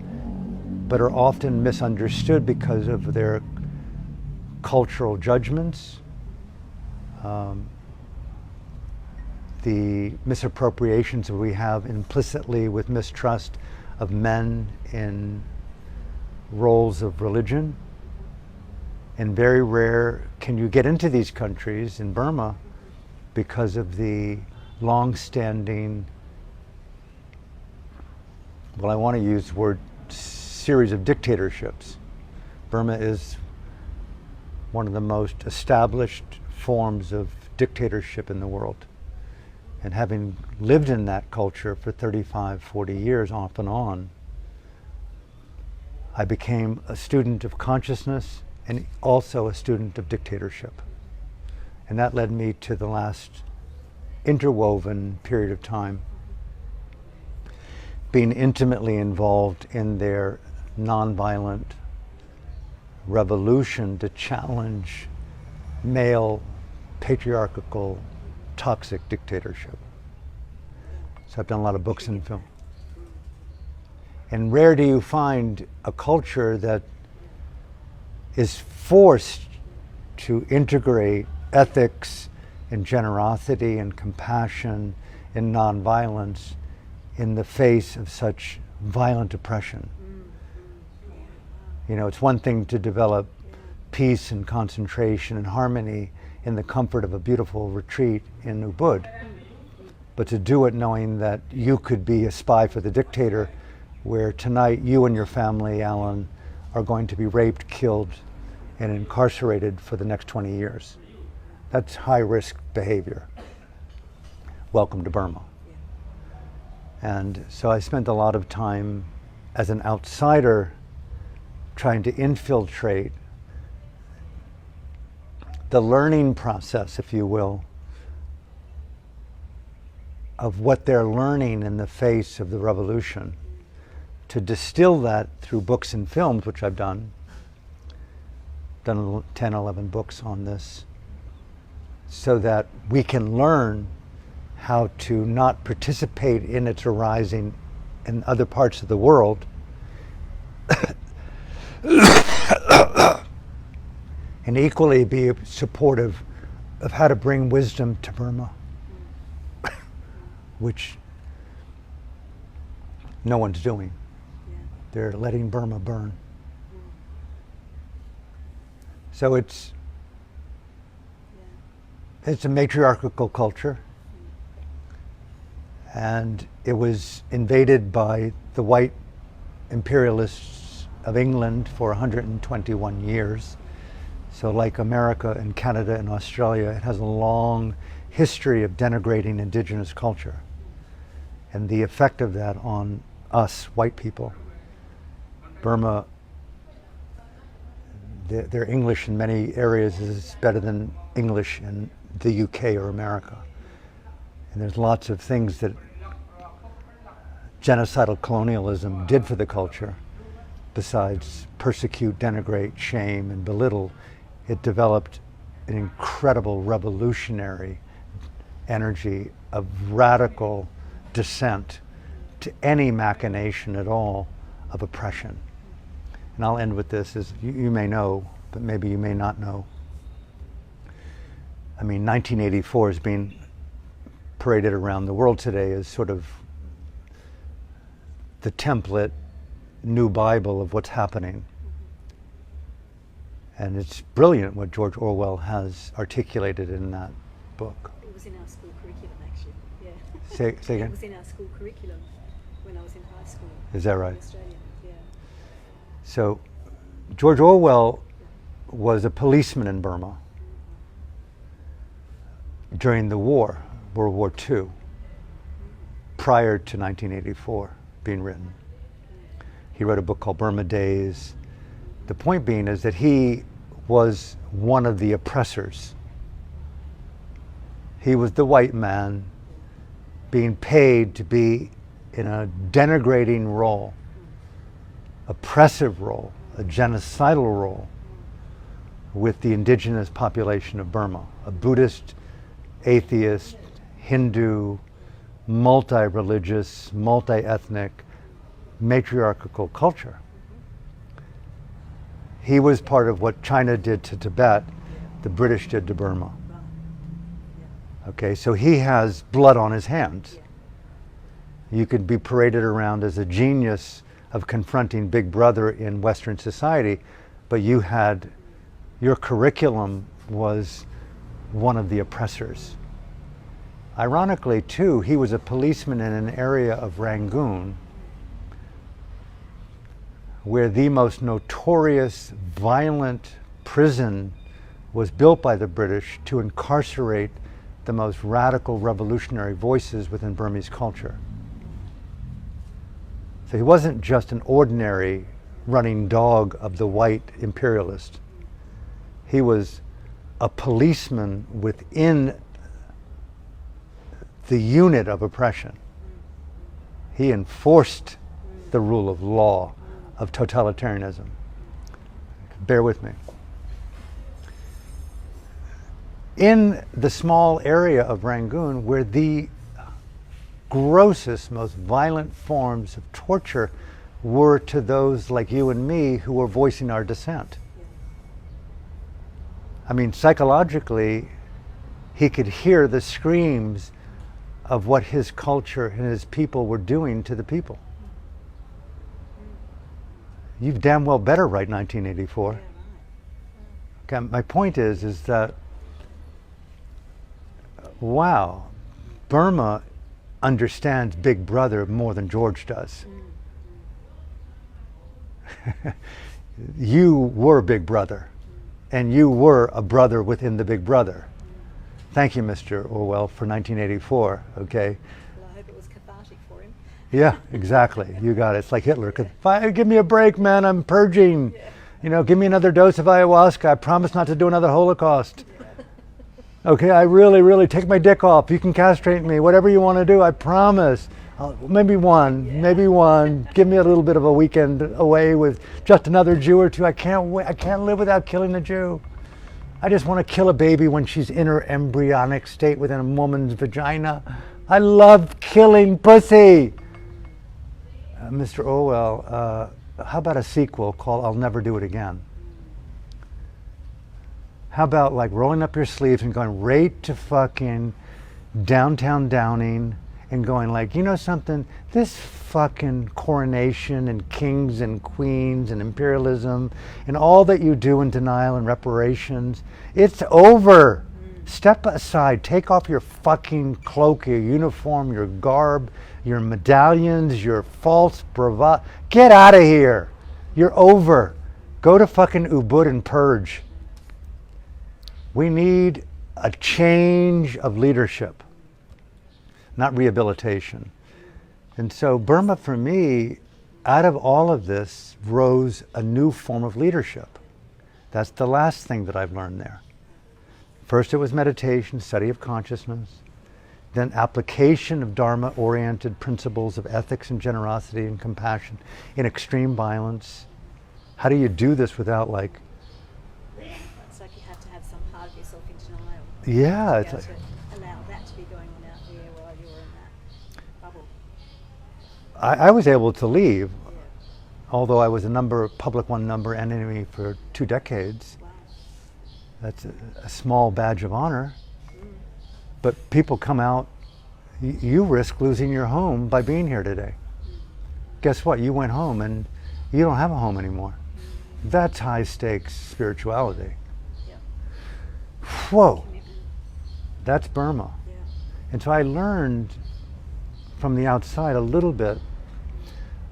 but are often misunderstood because of their cultural judgments, the misappropriations that we have implicitly with mistrust of men in roles of religion. And very rare can you get into these countries in Burma because of the long-standing, well, I want to use the word series of dictatorships. Burma is one of the most established forms of dictatorship in the world. And having lived in that culture for 35, 40 years off and on, I became a student of consciousness and also a student of dictatorship. And that led me to the last interwoven period of time, being intimately involved in their nonviolent revolution to challenge male, patriarchal, toxic dictatorship. So I've done a lot of books and film. And rare do you find a culture that is forced to integrate ethics and generosity and compassion and nonviolence in the face of such violent oppression. You know, it's one thing to develop peace and concentration and harmony in the comfort of a beautiful retreat in Ubud, but to do it knowing that you could be a spy for the dictator, where tonight you and your family, Alan, are going to be raped, killed, and incarcerated for the next 20 years. That's high-risk behavior. Welcome to Burma. And so I spent a lot of time as an outsider trying to infiltrate the learning process, if you will, of what they're learning in the face of the revolution, to distill that through books and films, which I've done 10, 11 books on this, so that we can learn how to not participate in its arising in other parts of the world, and equally be supportive of how to bring wisdom to Burma, which no one's doing. They're letting Burma burn. So it's a matriarchal culture, and it was invaded by the white imperialists of England for 121 years. So like America and Canada and Australia, it has a long history of denigrating indigenous culture. And the effect of that on us, white people. Burma, their English in many areas is better than English in the UK or America. And there's lots of things that genocidal colonialism did for the culture, besides persecute, denigrate, shame, and belittle, it developed an incredible revolutionary energy of radical dissent to any machination at all of oppression. And I'll end with this, as you may know, but maybe you may not know. I mean, 1984 is being paraded around the world today as sort of the template, new Bible of what's happening. And it's brilliant what George Orwell has articulated in that book. It was in our school curriculum, actually. Yeah. Say again? It was in our school curriculum when I was in high school. Is that right? In Australia, yeah. So, George Orwell was a policeman in Burma during the war, World War II, prior to 1984 being written. He wrote a book called Burma Days. The point being is that he was one of the oppressors. He was the white man being paid to be in a denigrating role, oppressive role, a genocidal role with the indigenous population of Burma, a Buddhist, atheist, Hindu, multi-religious, multi-ethnic, matriarchal culture. He was part of what China did to Tibet, the British did to Burma. Okay, so he has blood on his hands. You could be paraded around as a genius of confronting Big Brother in Western society, but your curriculum was one of the oppressors. Ironically, too, he was a policeman in an area of Rangoon where the most notorious, violent prison was built by the British to incarcerate the most radical revolutionary voices within Burmese culture. So he wasn't just an ordinary running dog of the white imperialist. He was a policeman within the unit of oppression. He enforced the rule of law, of totalitarianism. Bear with me. In the small area of Rangoon where the grossest, most violent forms of torture were to those like you and me who were voicing our dissent. I mean, psychologically, he could hear the screams of what his culture and his people were doing to the people. You damn well better write 1984. Okay, my point is that, wow, Burma understands Big Brother more than George does. You were Big Brother, and you were a brother within the Big Brother. Thank you, Mr. Orwell, for 1984, okay? Well, I hope it was cathartic for him. Yeah, exactly. You got it. It's like Hitler. Give me a break, man. I'm purging. Yeah. You know, give me another dose of ayahuasca. I promise not to do another Holocaust. Yeah. Okay, I really take my dick off. You can castrate me. Whatever you want to do, I promise. Maybe one. Give me a little bit of a weekend away with just another Jew or two. I can't live without killing a Jew. I just want to kill a baby when she's in her embryonic state within a woman's vagina. I love killing pussy. Mr. Orwell, how about a sequel called I'll Never Do It Again? How about like rolling up your sleeves and going right to fucking downtown Downing and going like, you know something, this fucking coronation and kings and queens and imperialism and all that you do in denial and reparations, it's over. Step aside, take off your fucking cloak, your uniform, your garb, your medallions, your false bravado. Get out of here. You're over. Go to fucking Ubud and purge. We need a change of leadership, not rehabilitation. And so Burma, for me, out of all of this rose a new form of leadership. That's the last thing that I've learned there. First it was meditation, study of consciousness, then application of Dharma-oriented principles of ethics and generosity and compassion in extreme violence how do you do this without like, It's like you have to have some part of yourself in denial. yeah, To it's be like, able to allow that to be going on out there while you're in that bubble. I was able to leave, Yeah. although I was a public one number enemy for 2 decades. Wow. That's a small badge of honor. Mm. But people come out, you risk losing your home by being here today. Guess what? You went home and you don't have a home anymore. That's high stakes spirituality. Yeah. Whoa, Commitment. that's Burma. Yeah. And so I learned from the outside a little bit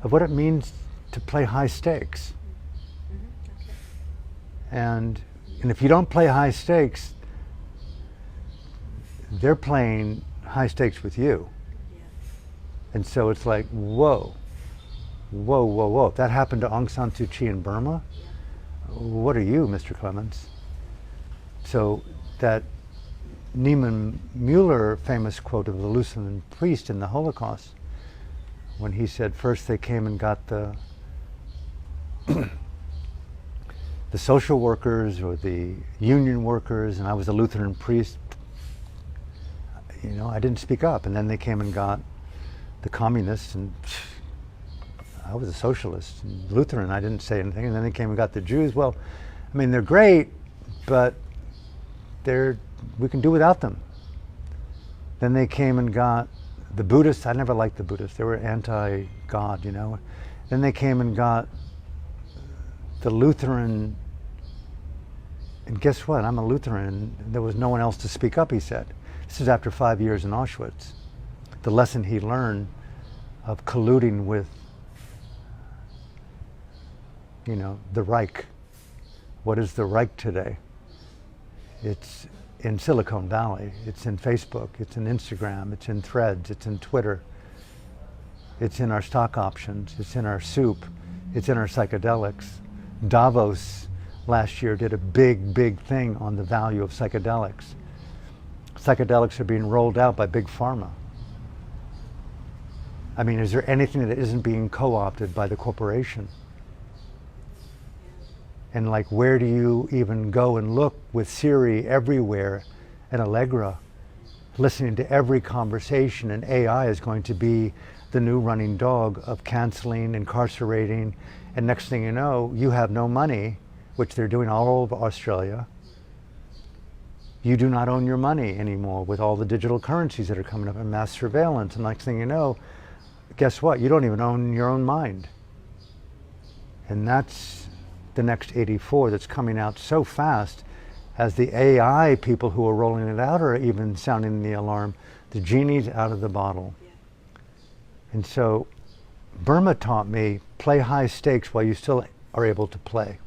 of what it means to play high stakes. Okay. And if you don't play high stakes, they're playing high stakes with you. Yeah. And so it's like, whoa, whoa, whoa, whoa. If that happened to Aung San Suu Kyi in Burma, what are you, Mr. Clements? So that Niemann Mueller famous quote of the Lutheran priest in the Holocaust, when he said first they came and got the the social workers or the union workers, and I was a Lutheran priest, you know, I didn't speak up. And then they came and got the communists, and I was a socialist and Lutheran, I didn't say anything. And then they came and got the Jews. Well, I mean, they're great, but we can do without them. Then they came and got the Buddhists. I never liked the Buddhists. They were anti-God, you know. Then they came and got the Lutheran, and guess what? I'm a Lutheran, and there was no one else to speak up, he said. This is after 5 years in Auschwitz. The lesson he learned of colluding with, you know, the Reich. What is the Reich today? It's in Silicon Valley. It's in Facebook. It's in Instagram. It's in Threads. It's in Twitter. It's in our stock options. It's in our soup. It's in our psychedelics. Davos last year did a big thing on the value of psychedelics. Psychedelics are being rolled out by big pharma. I mean, is there anything that isn't being co-opted by the corporation? And like, where do you even go and look with Siri everywhere and Allegra, listening to every conversation, and AI is going to be the new running dog of canceling, incarcerating, and next thing you know, you have no money, which they're doing all over Australia. You do not own your money anymore with all the digital currencies that are coming up and mass surveillance. And next thing you know, guess what? You don't even own your own mind. And that's the next 84 that's coming out so fast, as the AI people who are rolling it out are even sounding the alarm. The genie's out of the bottle. Yeah. And so Burma taught me, play high stakes while you still are able to play.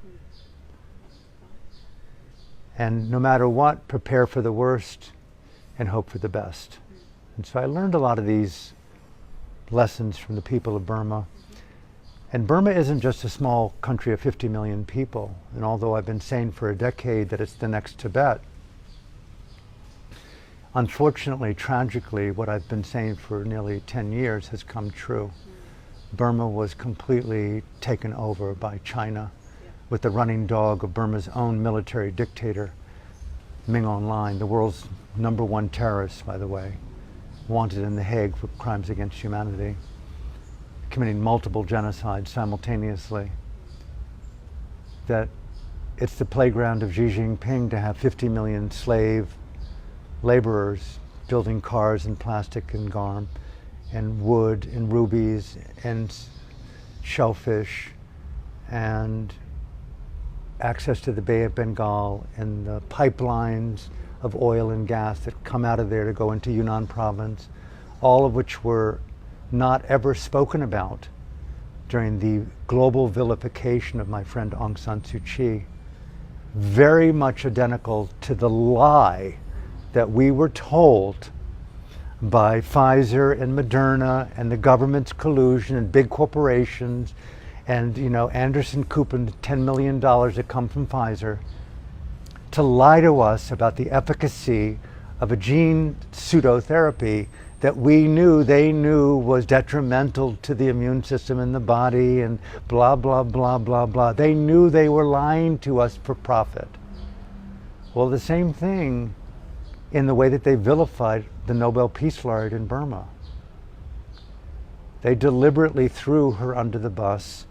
And no matter what, prepare for the worst and hope for the best. And so I learned a lot of these lessons from the people of Burma. And Burma isn't just a small country of 50 million people. And although I've been saying for a decade that it's the next Tibet, unfortunately, tragically, what I've been saying for nearly 10 years has come true. Burma was completely taken over by China, with the running dog of Burma's own military dictator, Ming Online, the world's #1 terrorist, by the way, wanted in The Hague for crimes against humanity, committing multiple genocides simultaneously. That it's the playground of Xi Jinping to have 50 million slave laborers building cars and plastic and garm and wood and rubies and shellfish and access to the Bay of Bengal and the pipelines of oil and gas that come out of there to go into Yunnan province, all of which were not ever spoken about during the global vilification of my friend Aung San Suu Kyi. Very much identical to the lie that we were told by Pfizer and Moderna and the government's collusion and big corporations and, you know, Anderson Cooper, $10 million that come from Pfizer, to lie to us about the efficacy of a gene pseudotherapy that we knew, they knew was detrimental to the immune system in the body and blah, blah, blah, blah, blah. They knew they were lying to us for profit. Well, the same thing in the way that they vilified the Nobel Peace Laureate in Burma. They deliberately threw her under the bus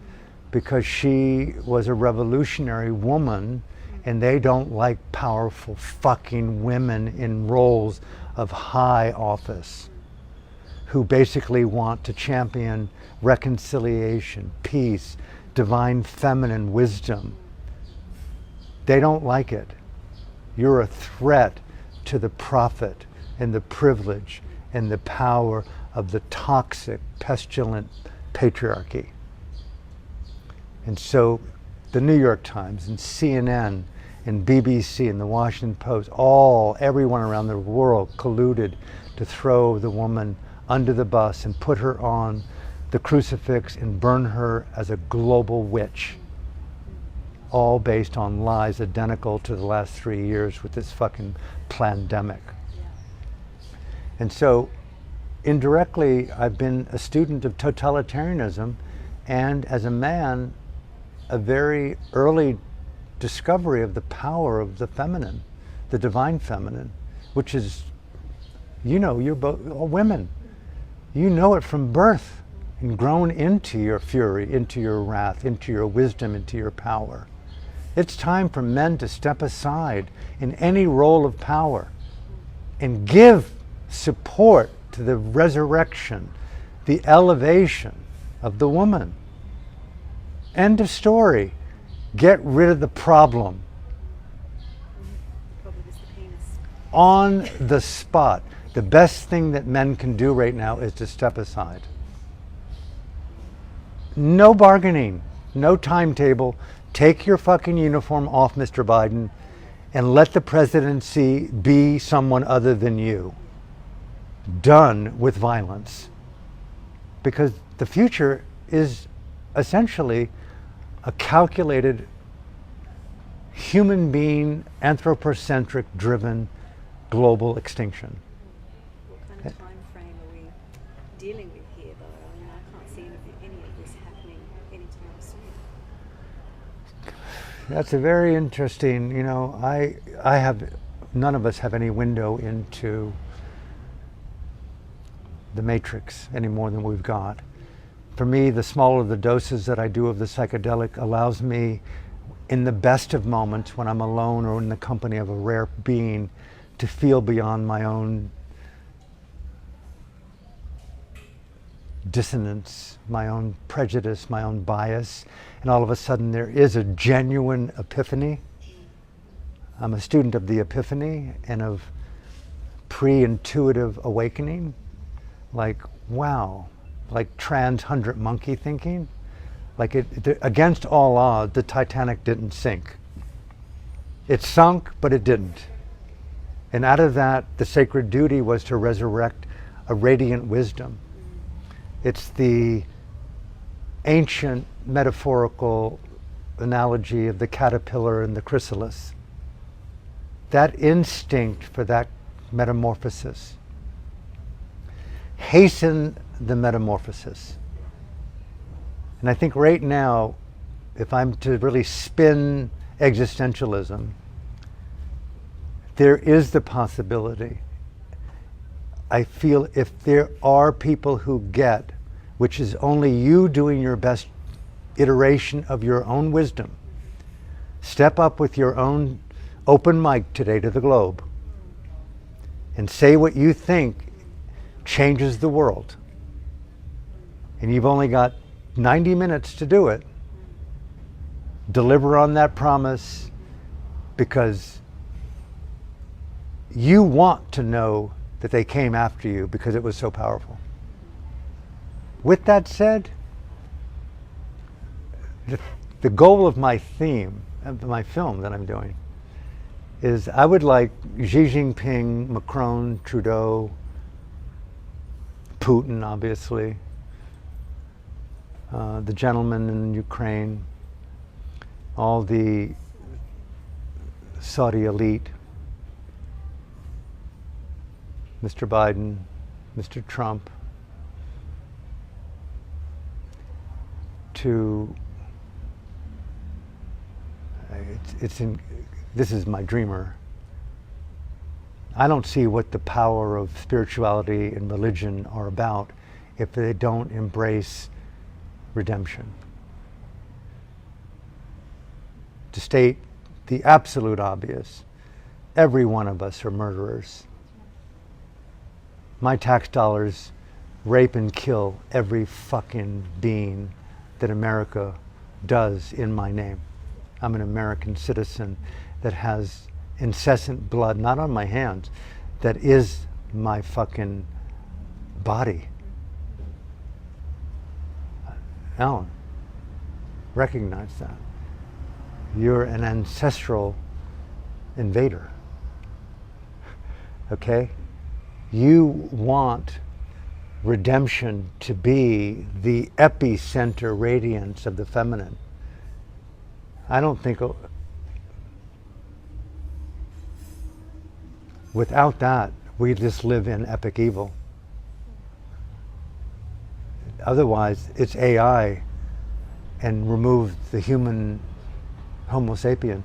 because she was a revolutionary woman, and they don't like powerful fucking women in roles of high office who basically want to champion reconciliation, peace, divine feminine wisdom. They don't like it. You're a threat to the profit and the privilege and the power of the toxic, pestilent patriarchy. And so the New York Times and CNN and BBC and the Washington Post, everyone around the world colluded to throw the woman under the bus and put her on the crucifix and burn her as a global witch. All based on lies identical to the last 3 years with this fucking pandemic. And so indirectly, I've been a student of totalitarianism, and as a man, a very early discovery of the power of the feminine, the divine feminine, which is, you're both all women. You know it from birth and grown into your fury, into your wrath, into your wisdom, into your power. It's time for men to step aside in any role of power and give support to the resurrection, the elevation of the woman. End of story. Get rid of the problem. Problem is the penis. On the spot. The best thing that men can do right now is to step aside. No bargaining, no timetable. Take your fucking uniform off, Mr. Biden, and let the presidency be someone other than you. Done with violence. Because the future is essentially a calculated, human being, anthropocentric driven global extinction. What kind of time frame are we dealing with here, though? I mean, I can't see any of this happening anytime soon. That's a very interesting, none of us have any window into the matrix any more than we've got. For me, the smaller the doses that I do of the psychedelic allows me, in the best of moments when I'm alone or in the company of a rare being, to feel beyond my own dissonance, my own prejudice, my own bias, and all of a sudden there is a genuine epiphany. I'm a student of the epiphany and of pre-intuitive awakening. Like, wow, like trans 100 monkey thinking. Like against all odds, the Titanic didn't sink. It sunk, but it didn't. And out of that, the sacred duty was to resurrect a radiant wisdom. It's the ancient metaphorical analogy of the caterpillar and the chrysalis. That instinct for that metamorphosis. Hasten the metamorphosis. And I think right now, if I'm to really spin existentialism, there is the possibility. I feel if there are people who get, which is only you doing your best iteration of your own wisdom, step up with your own open mic today to the globe and say what you think changes the world. And you've only got 90 minutes to do it. Deliver on that promise, because you want to know that they came after you because it was so powerful. With that said, the goal of my theme, of my film that I'm doing, is I would like Xi Jinping, Macron, Trudeau, Putin, obviously, the gentleman in Ukraine, all the Saudi elite, Mr. Biden, Mr. Trump, to this is my dreamer. I don't see what the power of spirituality and religion are about if they don't embrace redemption. To state the absolute obvious, every one of us are murderers. My tax dollars rape and kill every fucking being that America does in my name. I'm an American citizen that has incessant blood, not on my hands, that is my fucking body. Alan, recognize that. You're an ancestral invader. Okay? You want redemption to be the epicenter radiance of the feminine. I don't think without that we just live in epic evil. Otherwise it's AI and remove the human Homo sapien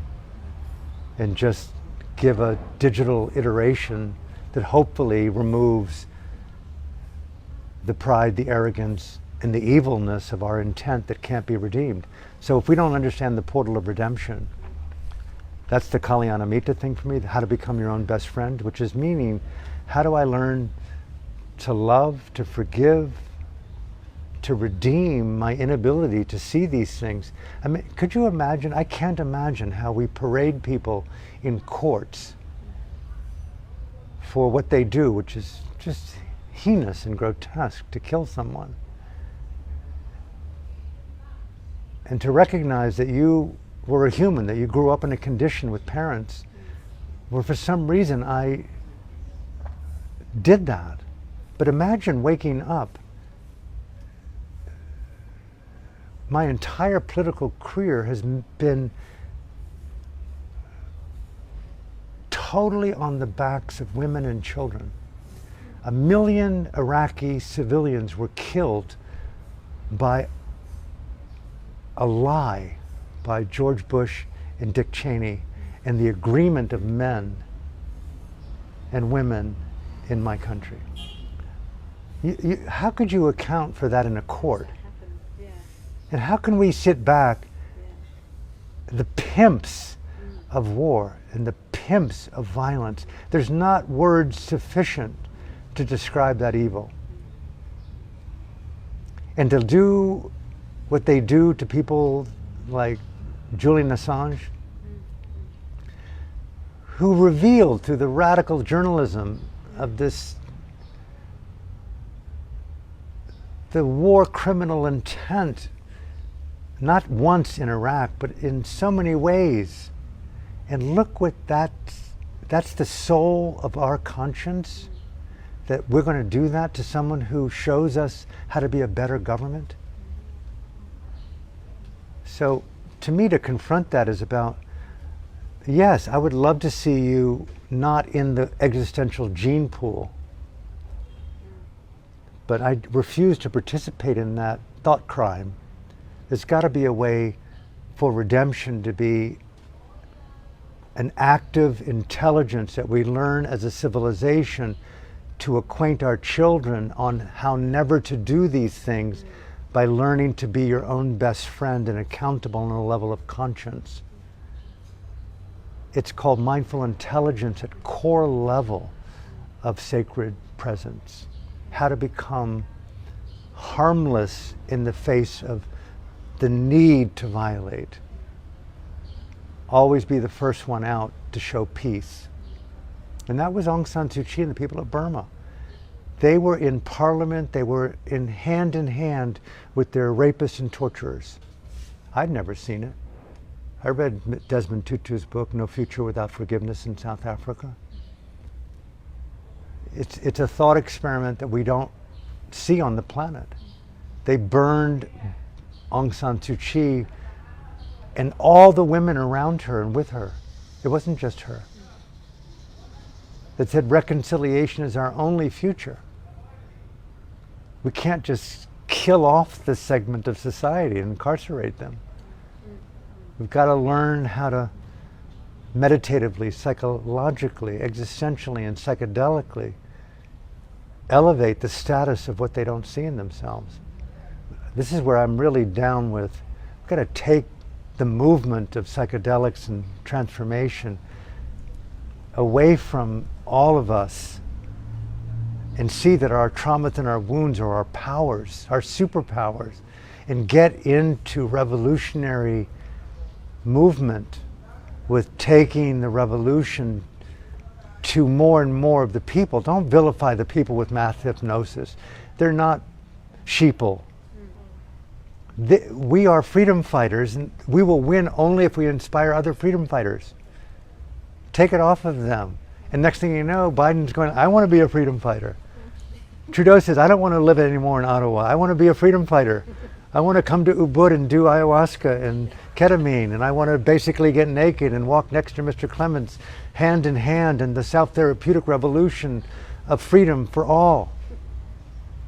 and just give a digital iteration that hopefully removes the pride, the arrogance, and the evilness of our intent that can't be redeemed. So if we don't understand the portal of redemption, that's the Kalyanamita thing for me, how to become your own best friend, which is meaning, how do I learn to love, to forgive, to redeem my inability to see these things? I mean, could you imagine? I can't imagine how we parade people in courts for what they do, which is just heinous and grotesque, to kill someone. And to recognize that you were a human, that you grew up in a condition with parents where for some reason I did that. But imagine waking up. My entire political career has been totally on the backs of women and children. 1 million Iraqi civilians were killed by a lie by George Bush and Dick Cheney and the agreement of men and women in my country. How could you account for that in a court? Yeah. And how can we sit back, the pimps of war and the pimps of violence? There's not words sufficient to describe that evil. And to do what they do to people like Julian Assange, who revealed through the radical journalism of this, the war criminal intent, not once in Iraq, but in so many ways. And look what that's the soul of our conscience, that we're going to do that to someone who shows us how to be a better government. So to me, to confront that is about, yes, I would love to see you not in the existential gene pool, but I refuse to participate in that thought crime. There's got to be a way for redemption to be an active intelligence that we learn as a civilization to acquaint our children on how never to do these things by learning to be your own best friend and accountable on a level of conscience. It's called mindful intelligence at core level of sacred presence. How to become harmless in the face of the need to violate. Always be the first one out to show peace. And that was Aung San Suu Kyi and the people of Burma. They were in parliament, they were in hand with their rapists and torturers. I'd never seen it. I read Desmond Tutu's book, No Future Without Forgiveness in South Africa. It's a thought experiment that we don't see on the planet. They burned Aung San Suu Kyi and all the women around her and with her. It wasn't just her. That said reconciliation is our only future. We can't just kill off this segment of society and incarcerate them. We've got to learn how to meditatively, psychologically, existentially, and psychedelically elevate the status of what they don't see in themselves. This is where I'm really down with, we've got to take the movement of psychedelics and transformation away from all of us and see that our traumas and our wounds are our powers, our superpowers, and get into revolutionary movement with taking the revolution to more and more of the people. Don't vilify the people with mass hypnosis. They're not sheeple. We are freedom fighters, and we will win only if we inspire other freedom fighters. Take it off of them. And next thing you know, Biden's going, I want to be a freedom fighter. Trudeau says, I don't want to live anymore in Ottawa. I want to be a freedom fighter. I want to come to Ubud and do ayahuasca and ketamine, and I want to basically get naked and walk next to Mr. Clements hand in hand in the self-therapeutic revolution of freedom for all.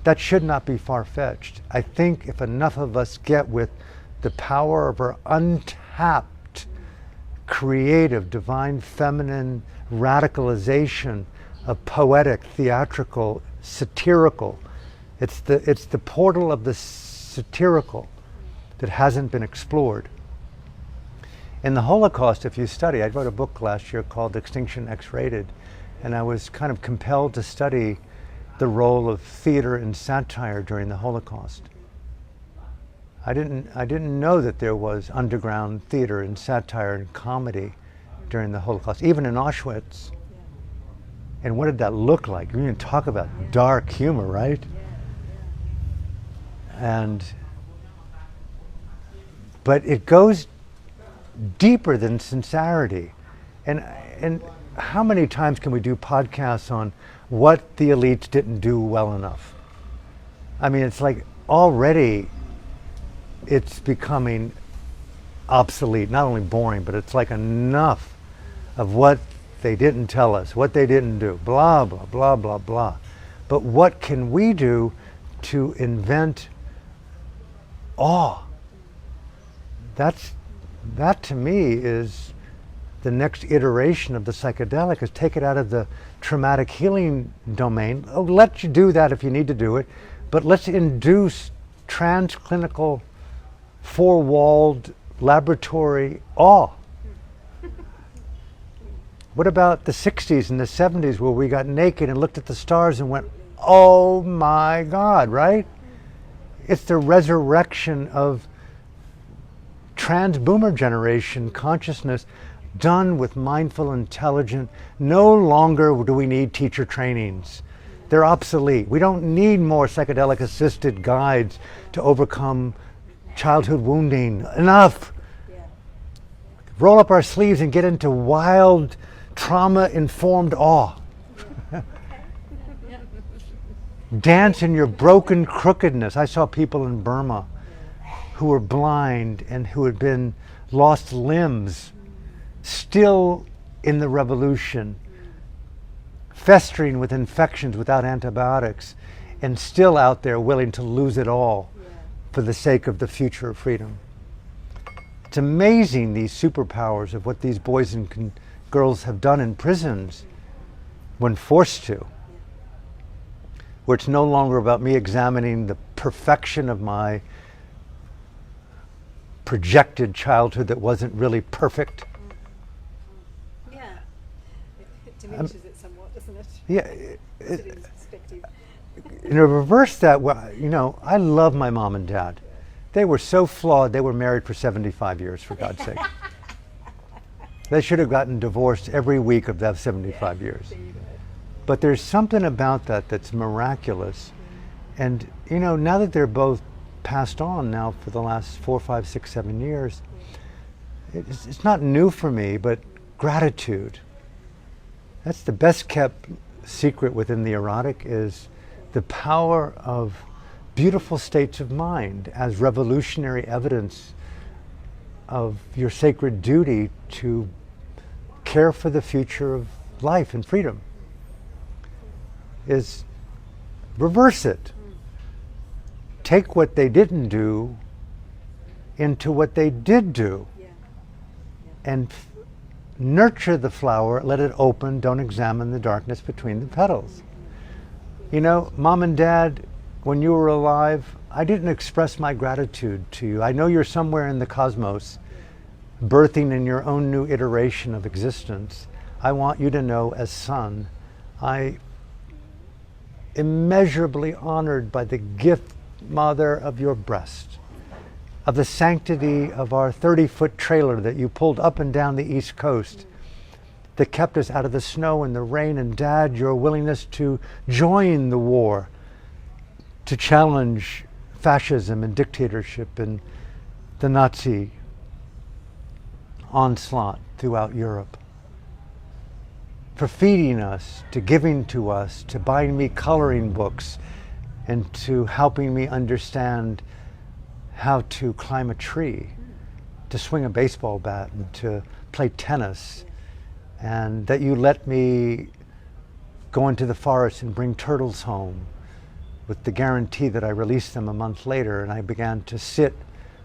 That should not be far-fetched. I think if enough of us get with the power of our untapped, creative, divine, feminine radicalization of poetic, theatrical, satirical, it's the portal of the satirical that hasn't been explored. In the Holocaust, if you study, I wrote a book last year called Extinction X-Rated, and I was kind of compelled to study the role of theater and satire during the Holocaust. I didn't know that there was underground theater and satire and comedy during the Holocaust, even in Auschwitz. And what did that look like? We can talk about dark humor, right? But it goes deeper than sincerity. And how many times can we do podcasts on what the elites didn't do well enough? I mean, it's like already it's becoming obsolete, not only boring, but it's like enough of what they didn't tell us, what they didn't do, blah, blah, blah, blah, blah. But what can we do to invent awe? That to me is the next iteration of the psychedelic, is take it out of the traumatic healing domain. Oh, let you do that if you need to do it, but let's induce transclinical, four-walled laboratory awe. What about the 60s and the 70s where we got naked and looked at the stars and went, oh my God, right? It's the resurrection of trans-boomer generation consciousness done with mindful, intelligent. No longer do we need teacher trainings. They're obsolete. We don't need more psychedelic-assisted guides to overcome childhood wounding. Enough. Yeah. Roll up our sleeves and get into wild, trauma-informed awe. Dance in your broken crookedness. I saw people in Burma who were blind and who had been lost limbs, still in the revolution, festering with infections without antibiotics, and still out there willing to lose it all for the sake of the future of freedom. It's amazing, these superpowers of what these boys and girls have done in prisons when forced to, where it's no longer about me examining the perfection of my projected childhood that wasn't really perfect. Yeah, it diminishes it somewhat, doesn't it? Yeah. Perspective. Reverse that, you know, I love my mom and dad. They were so flawed, they were married for 75 years, for God's sake. They should have gotten divorced every week of that 75 years. But there's something about that that's miraculous. And, you know, now that they're both passed on now for the last 4, 5, 6, 7 years, it's not new for me, but gratitude. That's the best kept secret within the erotic, is the power of beautiful states of mind as revolutionary evidence of your sacred duty to care for the future of life and freedom. Is reverse it. take what they didn't do into what they did do. Yeah. And nurture the flower, let it open, don't examine the darkness between the petals. You know, Mom and Dad, when you were alive, I didn't express my gratitude to you. I know you're somewhere in the cosmos, birthing in your own new iteration of existence. I want you to know, as son, I immeasurably honored by the gift, Mother, of your breast, of the sanctity of our 30-foot trailer that you pulled up and down the East Coast, that kept us out of the snow and the rain, and Dad, your willingness to join the war, to challenge fascism and dictatorship and the Nazi onslaught throughout Europe, for feeding us, to giving to us, to buying me coloring books, and to helping me understand how to climb a tree, to swing a baseball bat, and to play tennis, and that you let me go into the forest and bring turtles home with the guarantee that I released them a month later, and I began to sit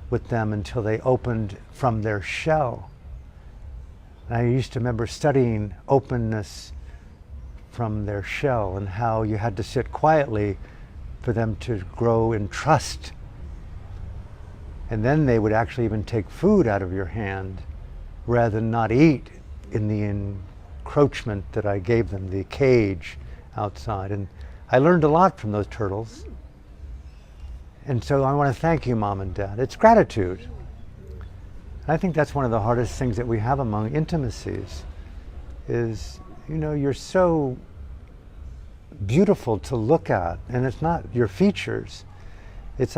with them until they opened from their shell. And I used to remember studying openness from their shell and how you had to sit quietly for them to grow in trust. And then they would actually even take food out of your hand rather than not eat in the encroachment that I gave them, the cage outside. And I learned a lot from those turtles. And so I want to thank you, Mom and Dad. It's gratitude. And I think that's one of the hardest things that we have among intimacies is, you know, you're so beautiful to look at, and it's not your features. It's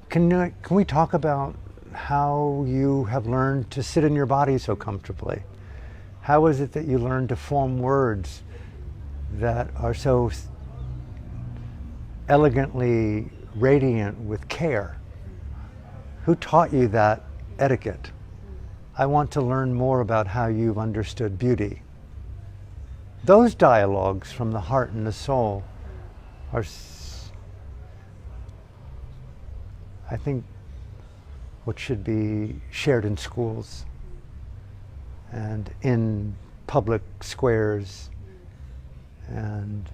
can we talk about how you have learned to sit in your body so comfortably? How is it that you learned to form words that are so elegantly radiant with care? Who taught you that etiquette? I want to learn more about how you've understood beauty. Those dialogues from the heart and the soul are, I think, what should be shared in schools and in public squares. And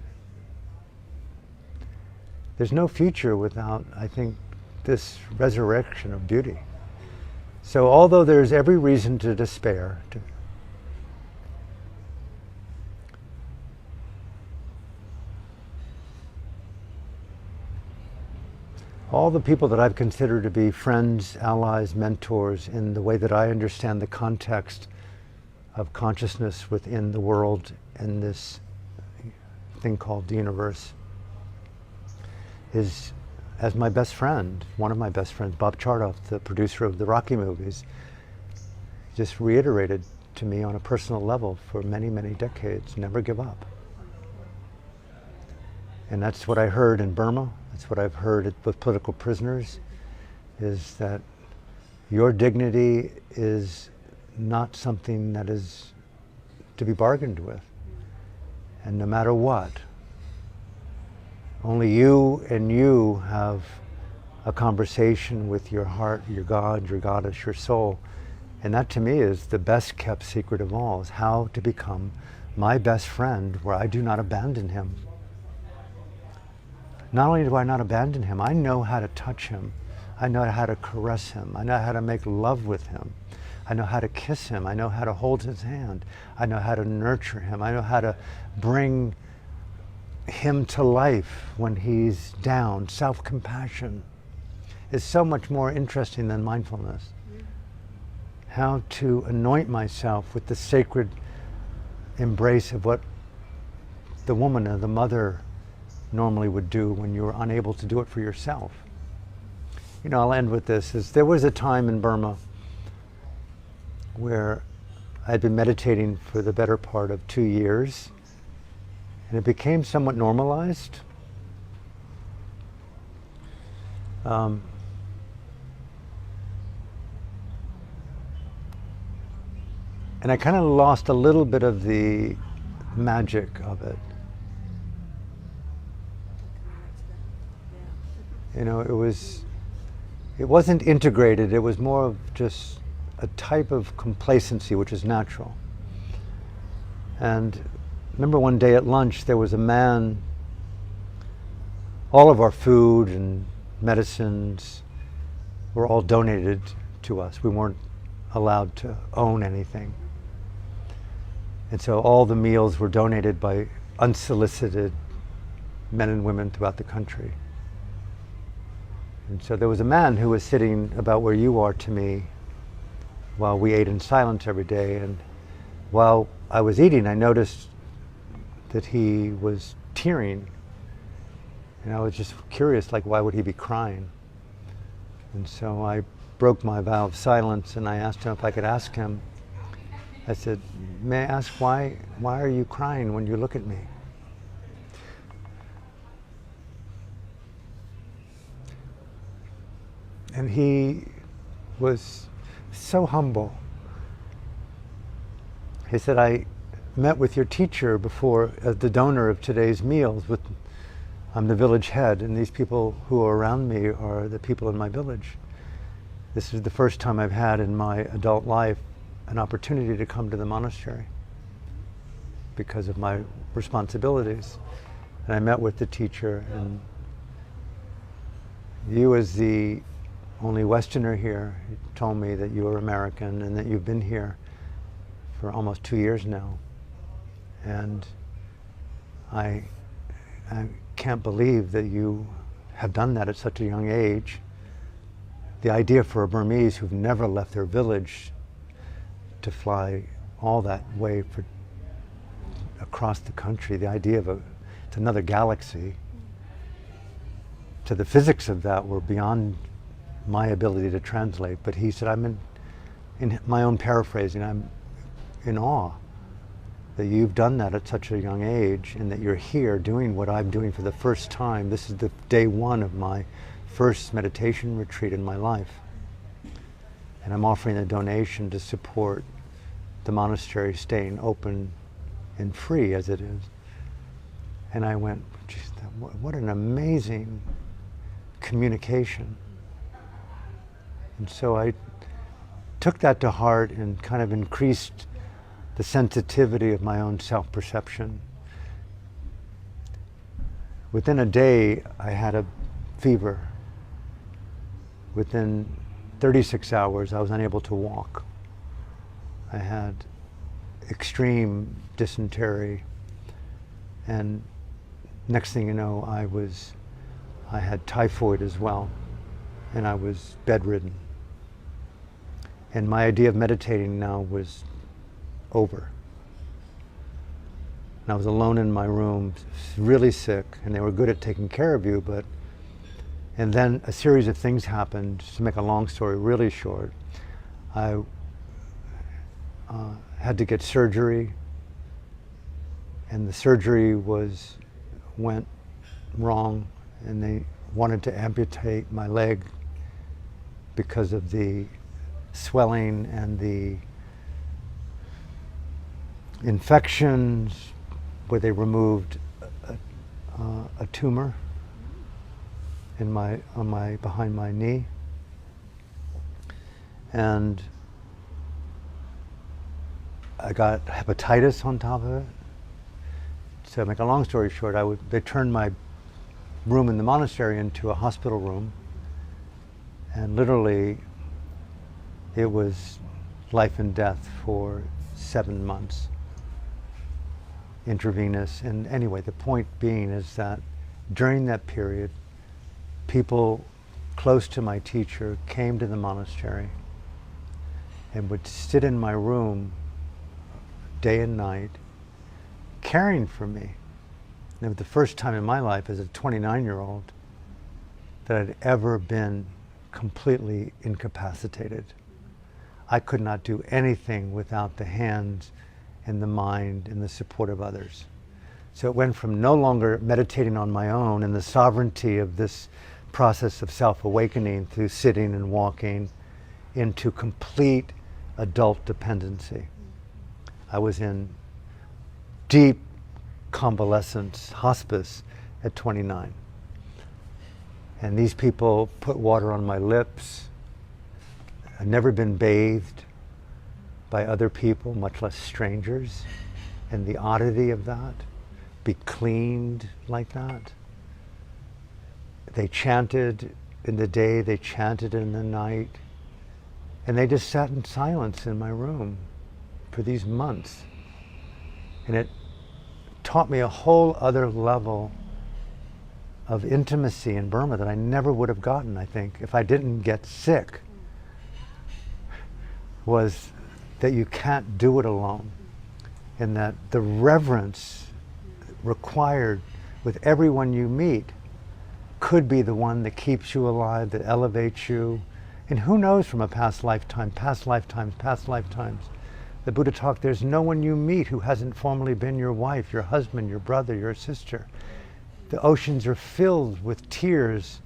there's no future without, I think, this resurrection of beauty. So although there's every reason to despair, all the people that I've considered to be friends, allies, mentors in the way that I understand the context of consciousness within the world and this thing called the universe, is as my best friend, one of my best friends, Bob Chartoff, the producer of the Rocky movies, just reiterated to me on a personal level for many, many decades, never give up. And that's what I heard in Burma. That's what I've heard with political prisoners, is that your dignity is not something that is to be bargained with. And no matter what, only you and you have a conversation with your heart, your God, your goddess, your soul. And that to me is the best kept secret of all, is how to become my best friend where I do not abandon him. Not only do I not abandon him, I know how to touch him. I know how to caress him. I know how to make love with him. I know how to kiss him. I know how to hold his hand. I know how to nurture him. I know how to bring him to life when he's down. Self-compassion is so much more interesting than mindfulness. How to anoint myself with the sacred embrace of what the woman or the mother normally would do when you were unable to do it for yourself. You know, I'll end with this. There was a time in Burma where I had been meditating for the better part of 2 years, and it became somewhat normalized. And I kind of lost a little bit of the magic of it. it wasn't integrated. It was more of just a type of complacency, which is natural. And remember one day at lunch, there was a man, all of our food and medicines were all donated to us. We weren't allowed to own anything. And so all the meals were donated by unsolicited men and women throughout the country. And so there was a man who was sitting about where you are to me while we ate in silence every day. And while I was eating, I noticed that he was tearing. And I was just curious, like, why would he be crying? And so I broke my vow of silence and I asked him if I could ask him. I said, may I ask why are you crying when you look at me? And he was so humble. He said, I met with your teacher before as the donor of today's meals. I'm the village head, and these people who are around me are the people in my village. This is the first time I've had in my adult life an opportunity to come to the monastery because of my responsibilities. And I met with the teacher, and you, as the only Westerner here, told me that you were American and that you've been here for almost 2 years now. And I can't believe that you have done that at such a young age. The idea for a Burmese who've never left their village to fly all that way across the country, the idea of it's another galaxy, to the physics of that were beyond my ability to translate. But he said, in my own paraphrasing, I'm in awe that you've done that at such a young age and that you're here doing what I'm doing for the first time. This is the day one of my first meditation retreat in my life. And I'm offering a donation to support the monastery staying open and free as it is. And I went, geez, what an amazing communication. And so I took that to heart and kind of increased the sensitivity of my own self-perception. Within a day, I had a fever. Within 36 hours, I was unable to walk. I had extreme dysentery, and next thing you know, I had typhoid as well, and I was bedridden. And my idea of meditating now was over. And I was alone in my room, really sick, and they were good at taking care of you, and then a series of things happened. Just to make a long story really short, I had to get surgery, and the surgery went wrong, and they wanted to amputate my leg because of the swelling and the infections, where they removed a tumor behind my knee. And I got hepatitis on top of it. So to make a long story short, they turned my room in the monastery into a hospital room, and literally it was life and death for 7 months, intravenous. And anyway, the point being is that during that period, people close to my teacher came to the monastery and would sit in my room day and night, caring for me. And it was the first time in my life as a 29-year-old that I'd ever been completely incapacitated. I could not do anything without the hands and the mind and the support of others. So it went from no longer meditating on my own and the sovereignty of this process of self-awakening through sitting and walking into complete adult dependency. I was in deep convalescence, hospice, at 29. And these people put water on my lips. I've never been bathed by other people, much less strangers. And the oddity of that, be cleaned like that. They chanted in the day, they chanted in the night. And they just sat in silence in my room for these months. And it taught me a whole other level of intimacy in Burma that I never would have gotten, I think, if I didn't get sick, was that you can't do it alone. And that the reverence required with everyone you meet could be the one that keeps you alive, that elevates you. And who knows from a past lifetime, past lifetimes, past lifetimes. The Buddha talked, there's no one you meet who hasn't formerly been your wife, your husband, your brother, your sister. The oceans are filled with tears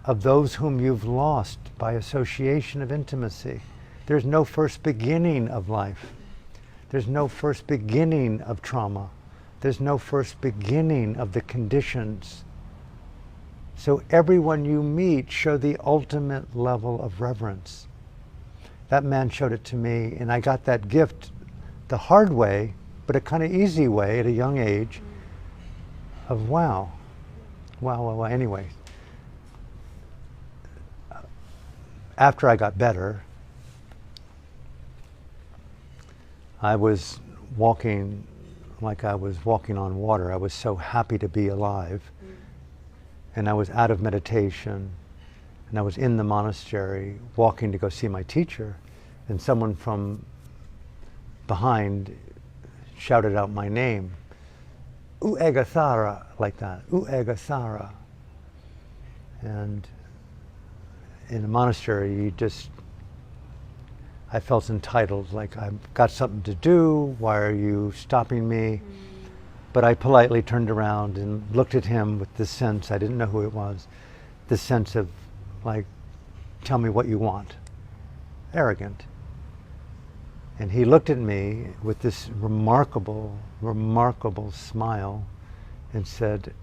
of those whom you've lost by association of intimacy. There's no first beginning of life. There's no first beginning of trauma. There's no first beginning of the conditions. So everyone you meet, show the ultimate level of reverence. That man showed it to me, and I got that gift the hard way, but a kind of easy way at a young age of wow. Anyway, after I got better, I was walking like I was walking on water. I was so happy to be alive. And I was out of meditation. And I was in the monastery walking to go see my teacher. And someone from behind shouted out my name. Uegasara, like that. Uegasara. And in a monastery, I felt entitled, like I've got something to do, why are you stopping me? But I politely turned around and looked at him with this sense, I didn't know who it was, this sense of like, tell me what you want. Arrogant. And he looked at me with this remarkable, remarkable smile and said,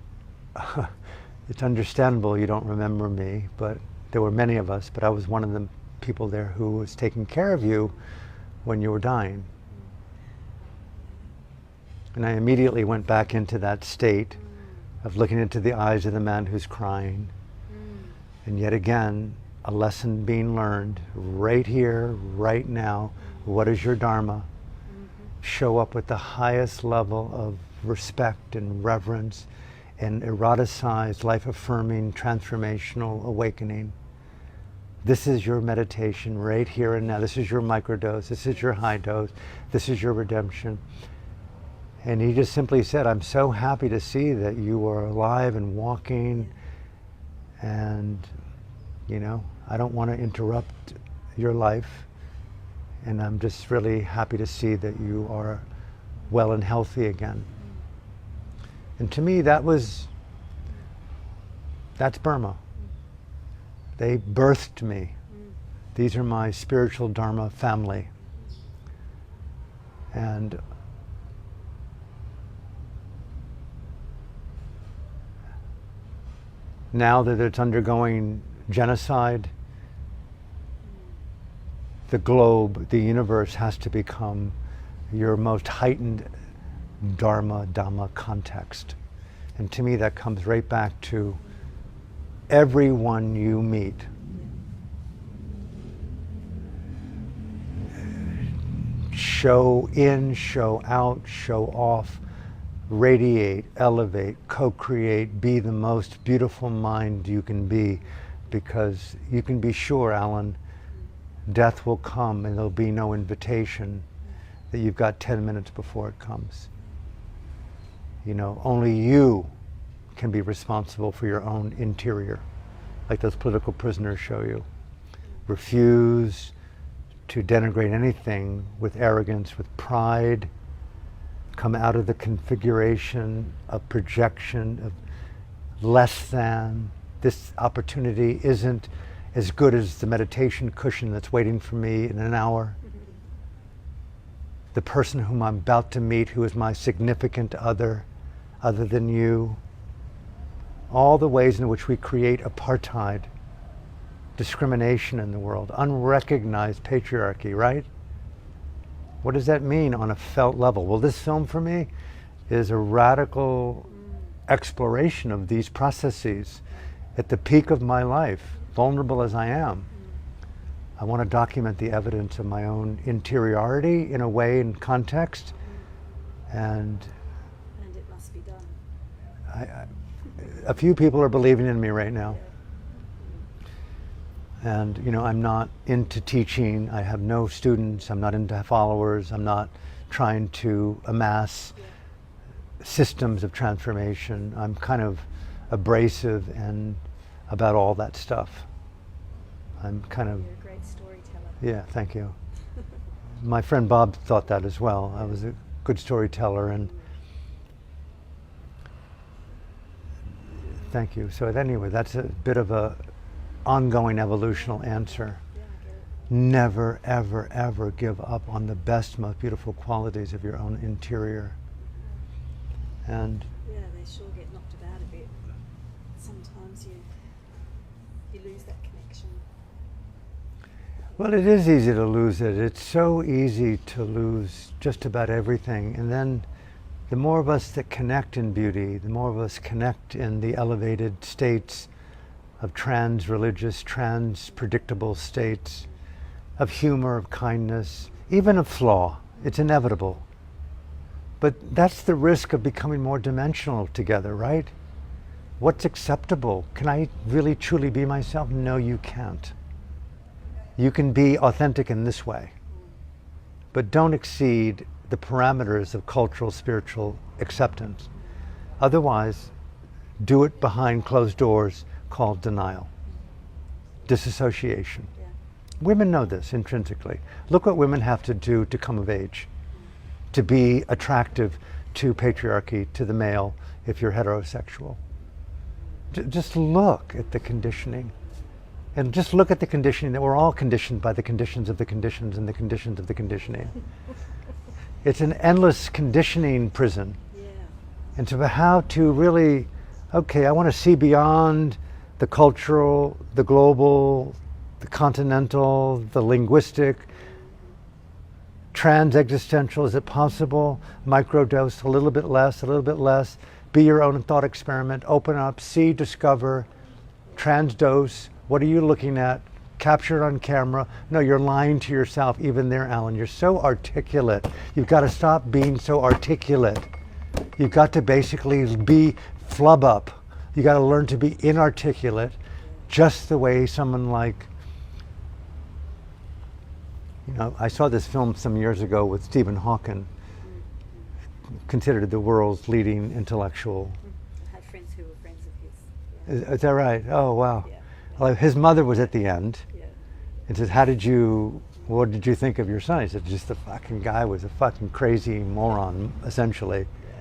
it's understandable you don't remember me, but there were many of us, but I was one of the people there who was taking care of you when you were dying. And I immediately went back into that state of looking into the eyes of the man who's crying. And yet again, a lesson being learned right here, right now. What is your Dharma? Show up with the highest level of respect and reverence and eroticized, life-affirming, transformational awakening. This is your meditation right here and now. This is your microdose. This is your high dose. This is your redemption. And he just simply said, I'm so happy to see that you are alive and walking. And, I don't want to interrupt your life. And I'm just really happy to see that you are well and healthy again. And to me, that's Burma. They birthed me. These are my spiritual Dharma family. And now that it's undergoing genocide, the globe, the universe has to become your most heightened Dhamma context. And to me that comes right back to everyone you meet. Show in, show out, show off, radiate, elevate, co-create, be the most beautiful mind you can be, because you can be sure, Alan, death will come and there'll be no invitation that you've got 10 minutes before it comes. Only you can be responsible for your own interior, like those political prisoners show you. Refuse to denigrate anything with arrogance, with pride. Come out of the configuration of projection, of less than. This opportunity isn't as good as the meditation cushion that's waiting for me in an hour. The person whom I'm about to meet, who is my significant other than you. all the ways in which we create apartheid, discrimination in the world, unrecognized patriarchy, right? What does that mean on a felt level? Well, this film for me is a radical exploration of these processes at the peak of my life, vulnerable as I am. I want to document the evidence of my own interiority in a way, in context, and it must be done. a few people are believing in me right now. And I'm not into teaching. I have no students. I'm not into followers. I'm not trying to amass systems of transformation. I'm kind of abrasive and about all that stuff. I'm kind of... You're a great storyteller. Yeah, thank you. My friend Bob thought that as well. I was a good storyteller, and thank you. So anyway, that's a bit of a ongoing evolutional answer. Yeah, I get it. Never, ever, ever give up on the best, most beautiful qualities of your own interior. And Yeah, they sure get knocked about a bit. Sometimes you lose that connection. well, it is easy to lose it. It's so easy to lose just about everything. And then the more of us that connect in beauty, the more of us connect in the elevated states of trans-religious, trans-predictable states, of humor, of kindness, even of flaw. It's inevitable. But that's the risk of becoming more dimensional together, right? What's acceptable? Can I really truly be myself? No, you can't. You can be authentic in this way, but don't exceed the parameters of cultural, spiritual acceptance. Otherwise, do it behind closed doors, called denial, disassociation. Yeah. Women know this intrinsically. Look what women have to do to come of age, to be attractive to patriarchy, to the male, if you're heterosexual. Just look at the conditioning. And just look at the conditioning that we're all conditioned by the conditions of the conditions and the conditions of the conditioning. It's an endless conditioning prison. Yeah. And to how to really, okay, I want to see beyond the cultural, the global, the continental, the linguistic, trans-existential, is it possible? Microdose, a little bit less. Be your own thought experiment, open up, see, discover, transdose. What are you looking at? Capture it on camera. No, you're lying to yourself, even there, Alan. You're so articulate. You've got to stop being so articulate. You've got to basically be flub up. You got to learn to be inarticulate, just the way someone like, I saw this film some years ago with Stephen Hawking, considered the world's leading intellectual. I had friends who were friends of his. Is that right? Oh, wow. Yeah. Well, his mother was at the end Yeah. and says, what did you think of your son? He said, just the fucking guy was a fucking crazy moron, essentially. Yeah.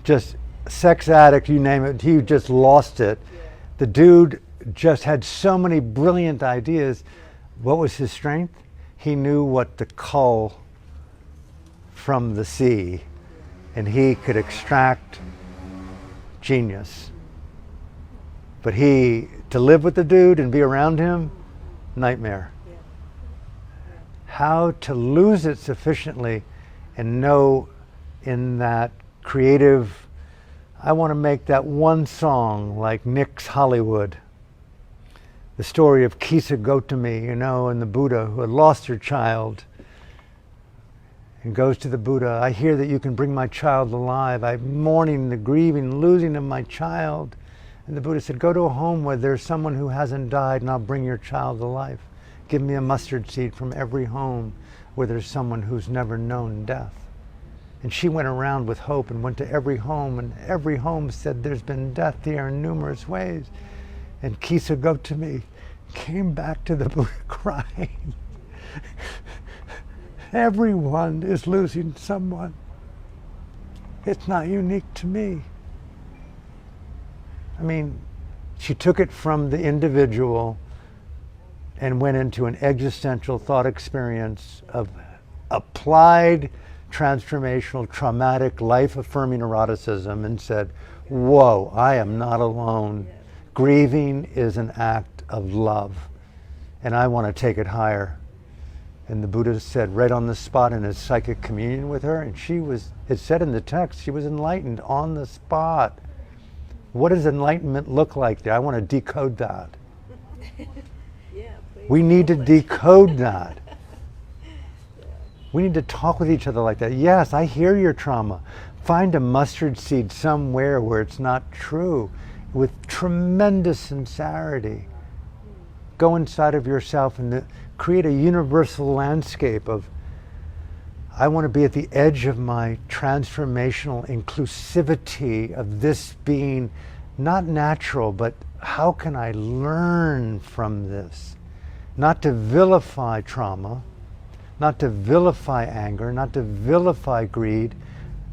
Just sex addict, you name it, he just lost it. Yeah. The dude just had so many brilliant ideas. What was his strength? He knew what to cull from the sea, and he could extract genius. But to live with the dude and be around him, nightmare. Yeah. How to lose it sufficiently and know in that creative, I want to make that one song like Nick's Hollywood. The story of Kisa Gotami, and the Buddha who had lost her child and goes to the Buddha. I hear that you can bring my child alive. I'm mourning the grieving, losing of my child. And the Buddha said, go to a home where there's someone who hasn't died and I'll bring your child to life. Give me a mustard seed from every home where there's someone who's never known death. And she went around with hope and went to every home, and every home said there's been death here in numerous ways. And Kisa Gotami came back to the Buddha crying. Everyone is losing someone. It's not unique to me. I mean, she took it from the individual and went into an existential thought experience of applied, transformational, traumatic, life-affirming eroticism and said, whoa, I am not alone. grieving is an act of love, and I want to take it higher. And the Buddha said right on the spot in his psychic communion with her, and it said in the text, she was enlightened on the spot. What does enlightenment look like there? I want to decode that. Yeah, please. We need to decode that. We need to talk with each other like that. Yes, I hear your trauma. Find a mustard seed somewhere where it's not true, with tremendous sincerity. Go inside of yourself and create a universal landscape of, I want to be at the edge of my transformational inclusivity of this being not natural, but how can I learn from this? Not to vilify trauma, not to vilify anger, not to vilify greed,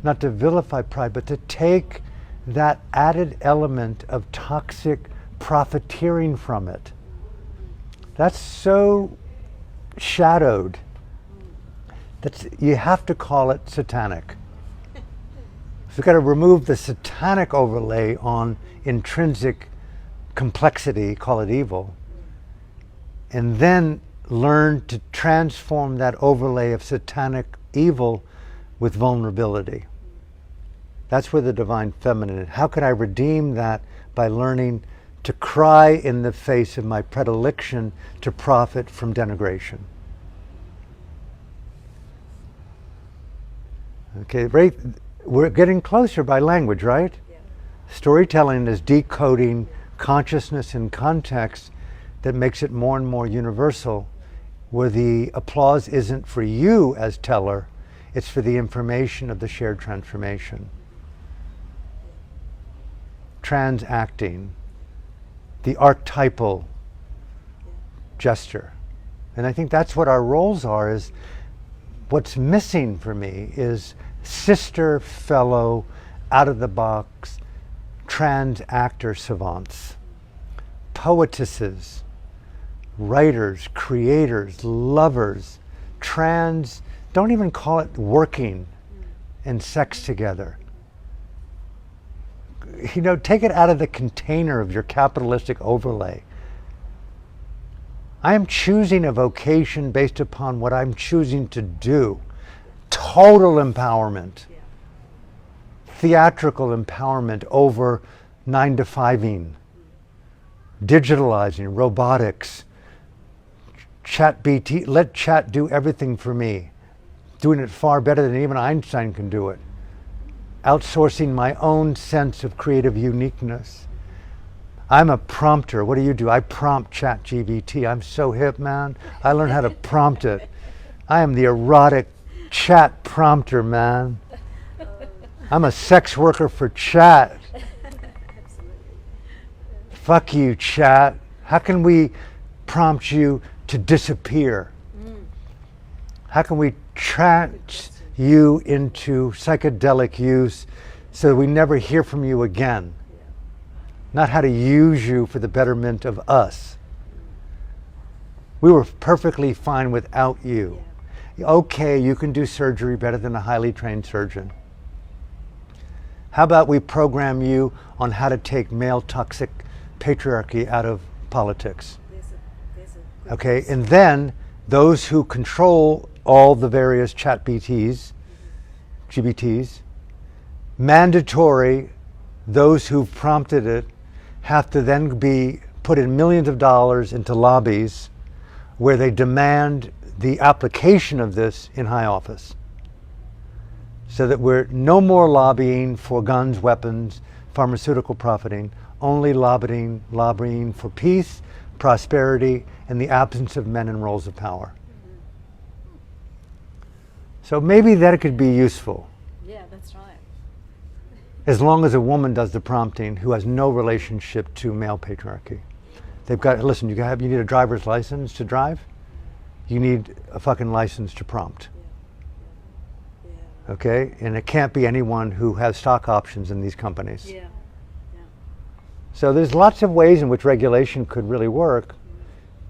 not to vilify pride, but to take that added element of toxic profiteering from it. That's so shadowed. You have to call it satanic. So you've got to remove the satanic overlay on intrinsic complexity, call it evil, and then learn to transform that overlay of satanic evil with vulnerability. That's where the divine feminine is. How can I redeem that by learning to cry in the face of my predilection to profit from denigration? Okay, right, we're getting closer by language, right? Yeah. Storytelling is decoding consciousness in context that makes it more and more universal, where the applause isn't for you as teller, it's for the information of the shared transformation. Transacting, the archetypal gesture. And I think that's what our roles are, is what's missing for me is sister, fellow, out-of-the-box, trans actor savants, poetesses, writers, creators, lovers, trans, don't even call it working and sex together. You know, take it out of the container of your capitalistic overlay. I am choosing a vocation based upon what I'm choosing to do. Total empowerment. Yeah. Theatrical empowerment over 9-to-5ing, digitalizing, robotics, chat BT, let chat do everything for me. Doing it far better than even Einstein can do it. Outsourcing my own sense of creative uniqueness. I'm a prompter. What do? I prompt chat GBT. I'm so hip, man. I learned how to prompt it. I am the erotic chat prompter, man. I'm a sex worker for chat. Fuck you, chat. How can we prompt you to disappear? How can we trance you into psychedelic use so that we never hear from you again? Not how to use you for the betterment of us. We were perfectly fine without you. Okay, you can do surgery better than a highly trained surgeon. How about we program you on how to take male toxic patriarchy out of politics? Okay, and then those who control all the various chat BTs, GBTs, mandatory, those who've prompted it have to then be put in millions of dollars into lobbies where they demand the application of this in high office. So that we're no more lobbying for guns, weapons, pharmaceutical profiting, only lobbying for peace, prosperity, and the absence of men in roles of power. So maybe that could be useful. Yeah, that's right. As long as a woman does the prompting who has no relationship to male patriarchy. They've got, listen, you need a driver's license to drive. You need a fucking license to prompt. Okay? And it can't be anyone who has stock options in these companies. Yeah. So there's lots of ways in which regulation could really work.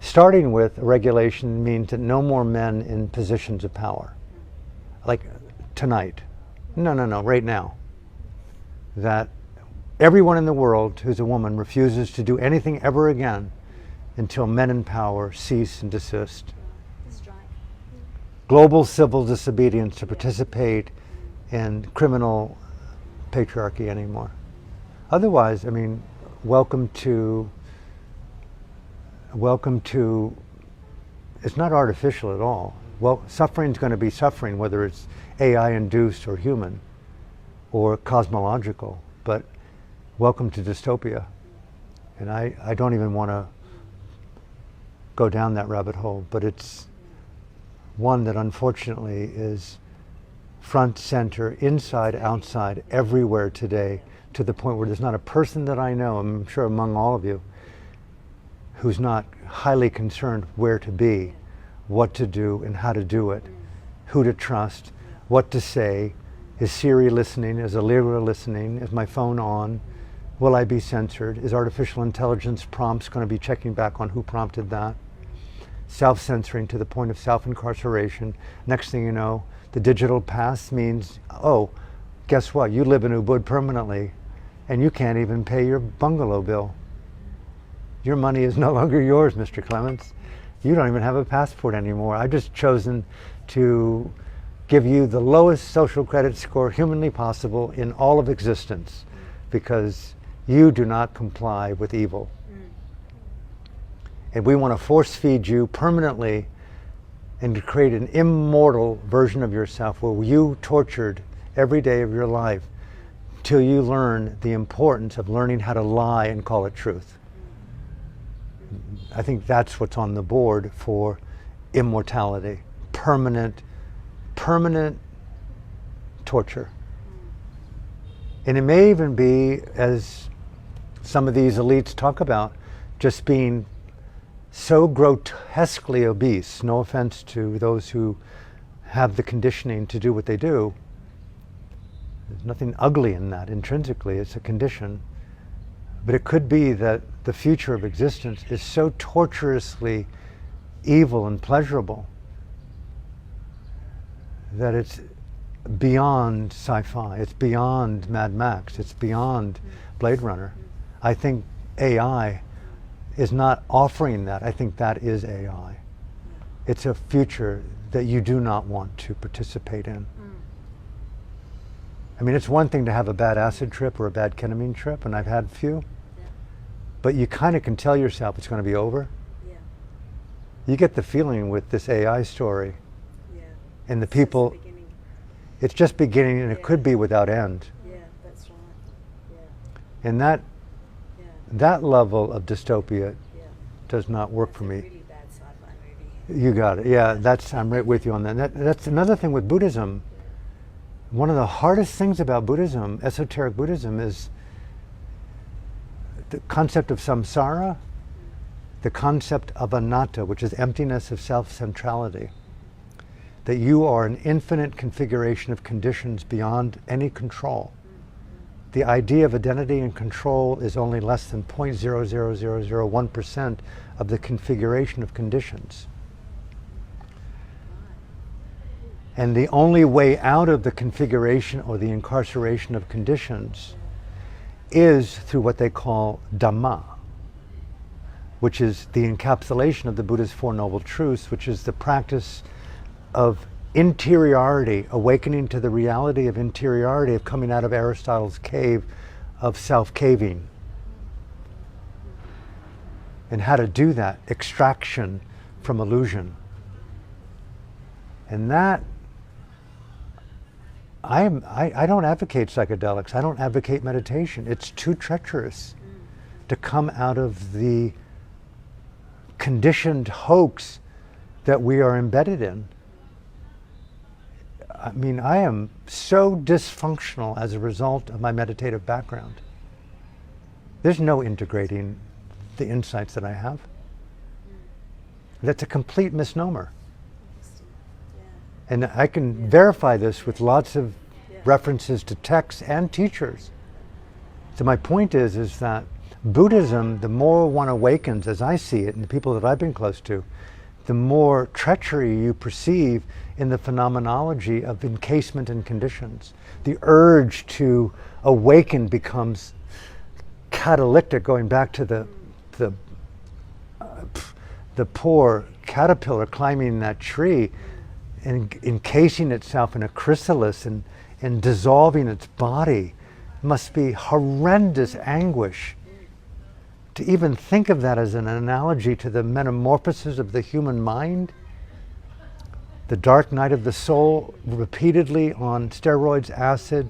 Starting with regulation means that no more men in positions of power. Like tonight. No, right now. That everyone in the world who's a woman refuses to do anything ever again until men in power cease and desist. Strike. Global civil disobedience to participate in criminal patriarchy anymore. Otherwise, I mean, welcome to, it's not artificial at all. Well, suffering's going to be suffering, whether it's AI-induced or human or cosmological, but welcome to dystopia. And I don't even want to go down that rabbit hole, but it's one that unfortunately is front, center, inside, outside, everywhere today, to the point where there's not a person that I know, I'm sure among all of you, who's not highly concerned where to be, what to do and how to do it, who to trust, what to say. Is Siri listening? Is Alira listening? Is my phone on? Will I be censored? Is artificial intelligence prompts going to be checking back on who prompted that? Self-censoring to the point of self-incarceration. Next thing you know, the digital pass means, oh, guess what? You live in Ubud permanently and you can't even pay your bungalow bill. Your money is no longer yours, Mr. Clements. You don't even have a passport anymore. I've just chosen to give you the lowest social credit score humanly possible in all of existence because you do not comply with evil. And we want to force feed you permanently and to create an immortal version of yourself where you tortured every day of your life till you learn the importance of learning how to lie and call it truth. I think that's what's on the board for immortality, permanent torture. And it may even be, as some of these elites talk about, just being so grotesquely obese, no offense to those who have the conditioning to do what they do. There's nothing ugly in that intrinsically, it's a condition. But it could be that the future of existence is so torturously evil and pleasurable that it's beyond sci-fi, it's beyond Mad Max, it's beyond Blade Runner. I think AI is not offering that. I think that is AI. It's a future that you do not want to participate in. I mean, it's one thing to have a bad acid trip or a bad ketamine trip, and I've had a few, but you kind of can tell yourself it's going to be over. You get the feeling with this AI story, and the people, it's just beginning, and it could be without end. That's right. And that level of dystopia does not work for me. Really bad sci-fi movie. You got it. Yeah, I'm right with you on that. That's another thing with Buddhism. One of the hardest things about Buddhism, esoteric Buddhism, is the concept of samsara, the concept of anatta, which is emptiness of self-centrality. That you are an infinite configuration of conditions beyond any control. The idea of identity and control is only less than 0.00001% of the configuration of conditions. And the only way out of the configuration or the incarceration of conditions is through what they call Dhamma, which is the encapsulation of the Buddha's Four Noble Truths, which is the practice of interiority, awakening to the reality of interiority, of coming out of Aristotle's cave of self-caving. And how to do that, extraction from illusion. And that, I don't advocate psychedelics, I don't advocate meditation. It's too treacherous to come out of the conditioned hoax that we are embedded in. I mean, I am so dysfunctional as a result of my meditative background. There's no integrating the insights that I have. That's a complete misnomer. And I can verify this with lots of references to texts and teachers. So my point is that Buddhism, the more one awakens, as I see it, and the people that I've been close to, the more treachery you perceive in the phenomenology of encasement and conditions. The urge to awaken becomes catalytic, going back to the poor caterpillar climbing that tree and encasing itself in a chrysalis and dissolving its body. Must be horrendous anguish. To even think of that as an analogy to the metamorphosis of the human mind, the dark night of the soul, repeatedly on steroids, acid,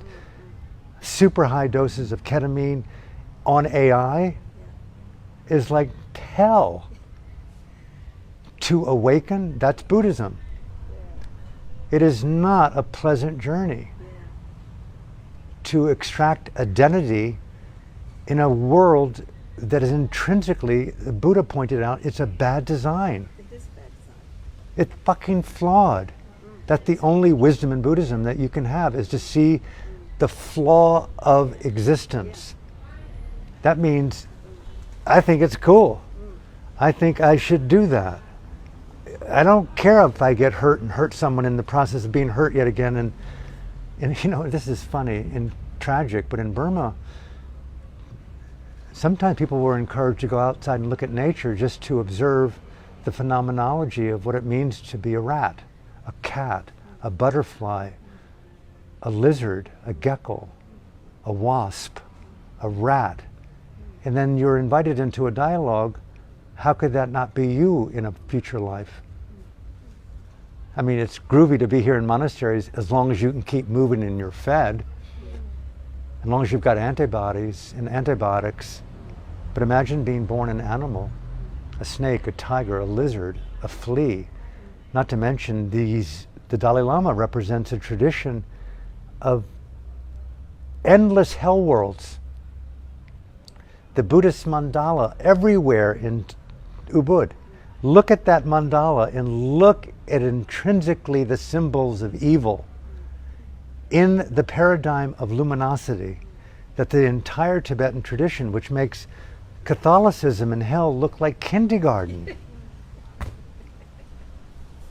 super high doses of ketamine, on AI, is like hell. To awaken, that's Buddhism. It is not a pleasant journey. To extract identity in a world that is intrinsically, Buddha pointed out, it's a bad design. It is bad design. It's fucking flawed. That's the only wisdom in Buddhism that you can have, is to see the flaw of existence. That means I think it's cool. I think I should do that. I don't care if I get hurt and hurt someone in the process of being hurt yet again. And you know, this is funny and tragic, but in Burma, sometimes people were encouraged to go outside and look at nature just to observe the phenomenology of what it means to be a rat, a cat, a butterfly, a lizard, a gecko, a wasp, a rat. And then you're invited into a dialogue. How could that not be you in a future life? I mean, it's groovy to be here in monasteries as long as you can keep moving and you're fed, as long as you've got antibodies and antibiotics. But imagine being born an animal, a snake, a tiger, a lizard, a flea. Not to mention the Dalai Lama represents a tradition of endless hell worlds. The Buddhist mandala everywhere in Ubud. Look at that mandala and look at intrinsically the symbols of evil in the paradigm of luminosity that the entire Tibetan tradition, which makes Catholicism and hell look like kindergarten.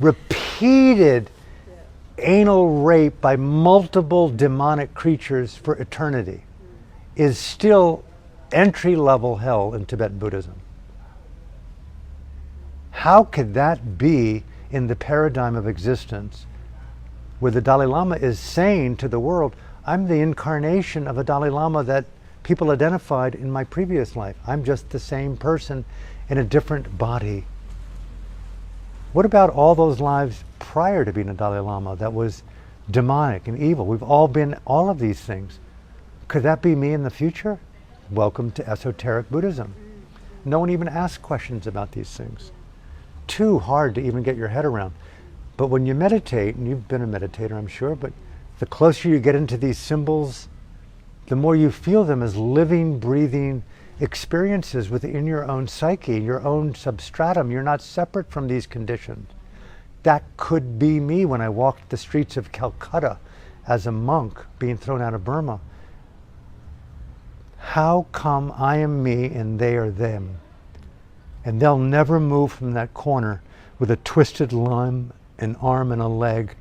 Repeated anal rape by multiple demonic creatures for eternity is still entry-level hell in Tibetan Buddhism. How could that be in the paradigm of existence where the Dalai Lama is saying to the world, I'm the incarnation of a Dalai Lama that people identified in my previous life. I'm just the same person in a different body. What about all those lives prior to being a Dalai Lama that was demonic and evil? We've all been all of these things. Could that be me in the future? Welcome to esoteric Buddhism. No one even asks questions about these things. Too hard to even get your head around. But when you meditate, and you've been a meditator, I'm sure, but the closer you get into these symbols, the more you feel them as living, breathing experiences within your own psyche, your own substratum. You're not separate from these conditions. That could be me when I walked the streets of Calcutta as a monk being thrown out of Burma. How come I am me and they are them? And they'll never move from that corner with a twisted limb, an arm and a leg.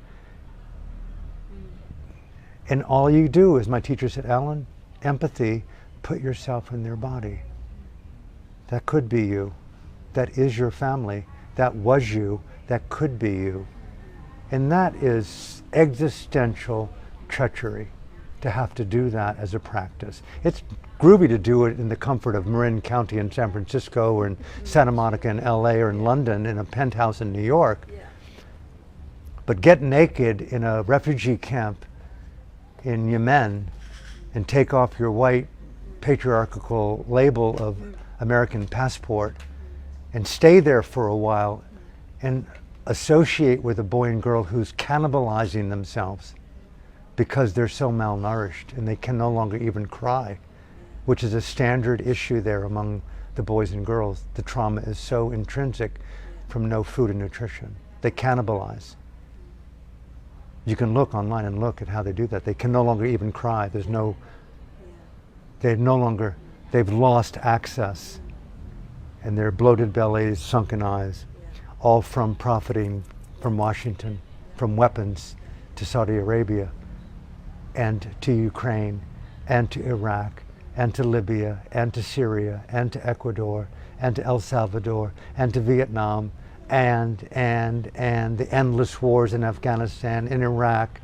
And all you do, as my teacher said, Alan, empathy, put yourself in their body. That could be you. That is your family. That was you. That could be you. And that is existential treachery, to have to do that as a practice. It's groovy to do it in the comfort of Marin County in San Francisco, or in Santa Monica in LA, or in London in a penthouse in New York. Yeah. But get naked in a refugee camp in Yemen and take off your white patriarchal label of American passport and stay there for a while and associate with a boy and girl who's cannibalizing themselves because they're so malnourished and they can no longer even cry, which is a standard issue there among the boys and girls. The trauma is so intrinsic from no food and nutrition. They cannibalize. You can look online and look at how they do that. They can no longer even cry. There's no, they've lost access. And their bloated bellies, sunken eyes. all from profiting from Washington, from weapons to Saudi Arabia, and to Ukraine, and to Iraq, and to Libya, and to Syria, and to Ecuador, and to El Salvador, and to Vietnam, and the endless wars in Afghanistan, in Iraq.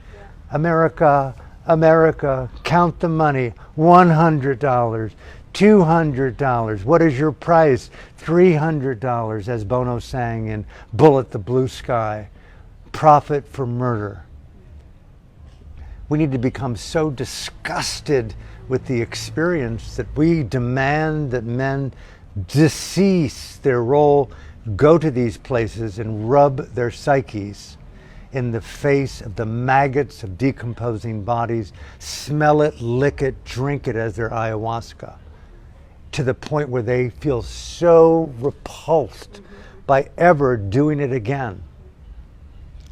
America, America, count the money, $100, $200. What is your price? $300, as Bono sang in Bullet the Blue Sky. Profit for murder. We need to become so disgusted with the experience that we demand that men decease their role, go to these places and rub their psyches in the face of the maggots of decomposing bodies, smell it, lick it, drink it as their ayahuasca, to the point where they feel so repulsed by ever doing it again.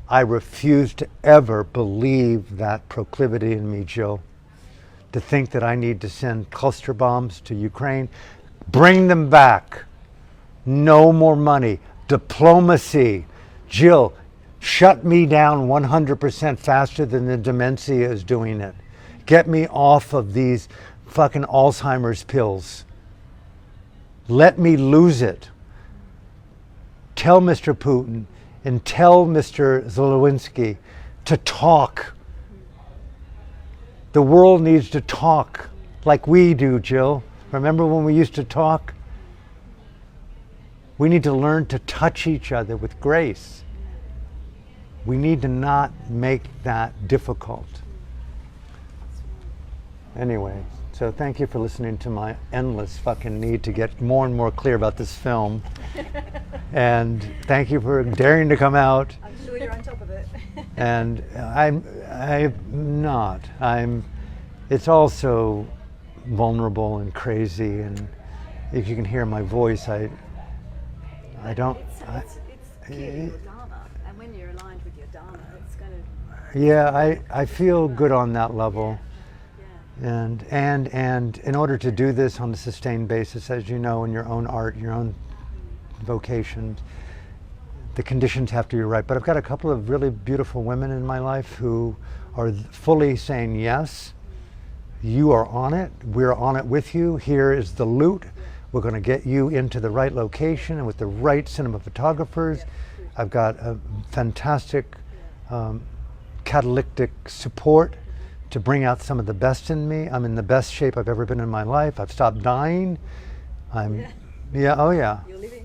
I refuse to ever believe that proclivity in me, Jill, to think that I need to send cluster bombs to Ukraine. Bring them back. No more money. Diplomacy. Jill, shut me down 100% faster than the dementia is doing it. Get me off of these fucking Alzheimer's pills. Let me lose it. Tell Mr. Putin and tell Mr. Zelensky to talk. The world needs to talk like we do, Jill. Remember when we used to talk? We need to learn to touch each other with grace. We need to not make that difficult. Anyway, so thank you for listening to my endless fucking need to get more and more clear about this film. And thank you for daring to come out. I'm sure you're on top of it. And I'm not. It's also vulnerable and crazy, and if you can hear my voice, I don't. It's clearly your Dharma, and when you're aligned with your Dharma, it's going to. Yeah, I feel good on that level. Yeah. And in order to do this on a sustained basis, as you know, in your own art, your own vocation, the conditions have to be right. But I've got a couple of really beautiful women in my life who are fully saying, yes, you are on it, we're on it with you, here is the loot, we're going to get you into the right location and with the right cinema photographers. I've got a fantastic catalytic support to bring out some of the best in me. I'm in the best shape I've ever been in my life. I've stopped dying. You're living.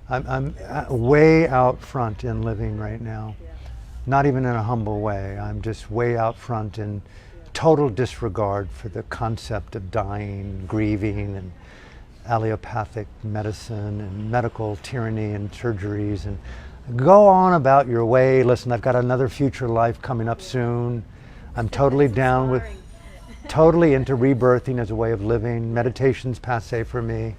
I'm way out front in living right now. Yeah. Not even in a humble way. I'm just way out front in total disregard for the concept of dying, grieving, and allopathic medicine and medical tyranny and surgeries. And go on about your way. Listen, I've got another future life coming up soon. I'm totally down with, totally into rebirthing as a way of living. Meditation's passé for me.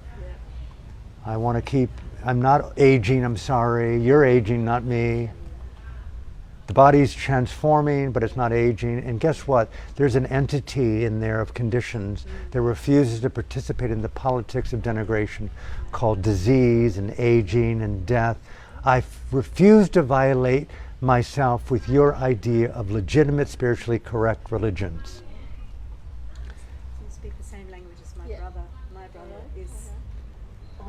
I want to keep, I'm not aging, I'm sorry. You're aging, not me. The body's transforming, but it's not aging. And guess what? There's an entity in there of conditions that refuses to participate in the politics of denigration called disease and aging and death. I refuse to violate myself with your idea of legitimate, spiritually correct religions. You speak the same language as my brother. My brother is.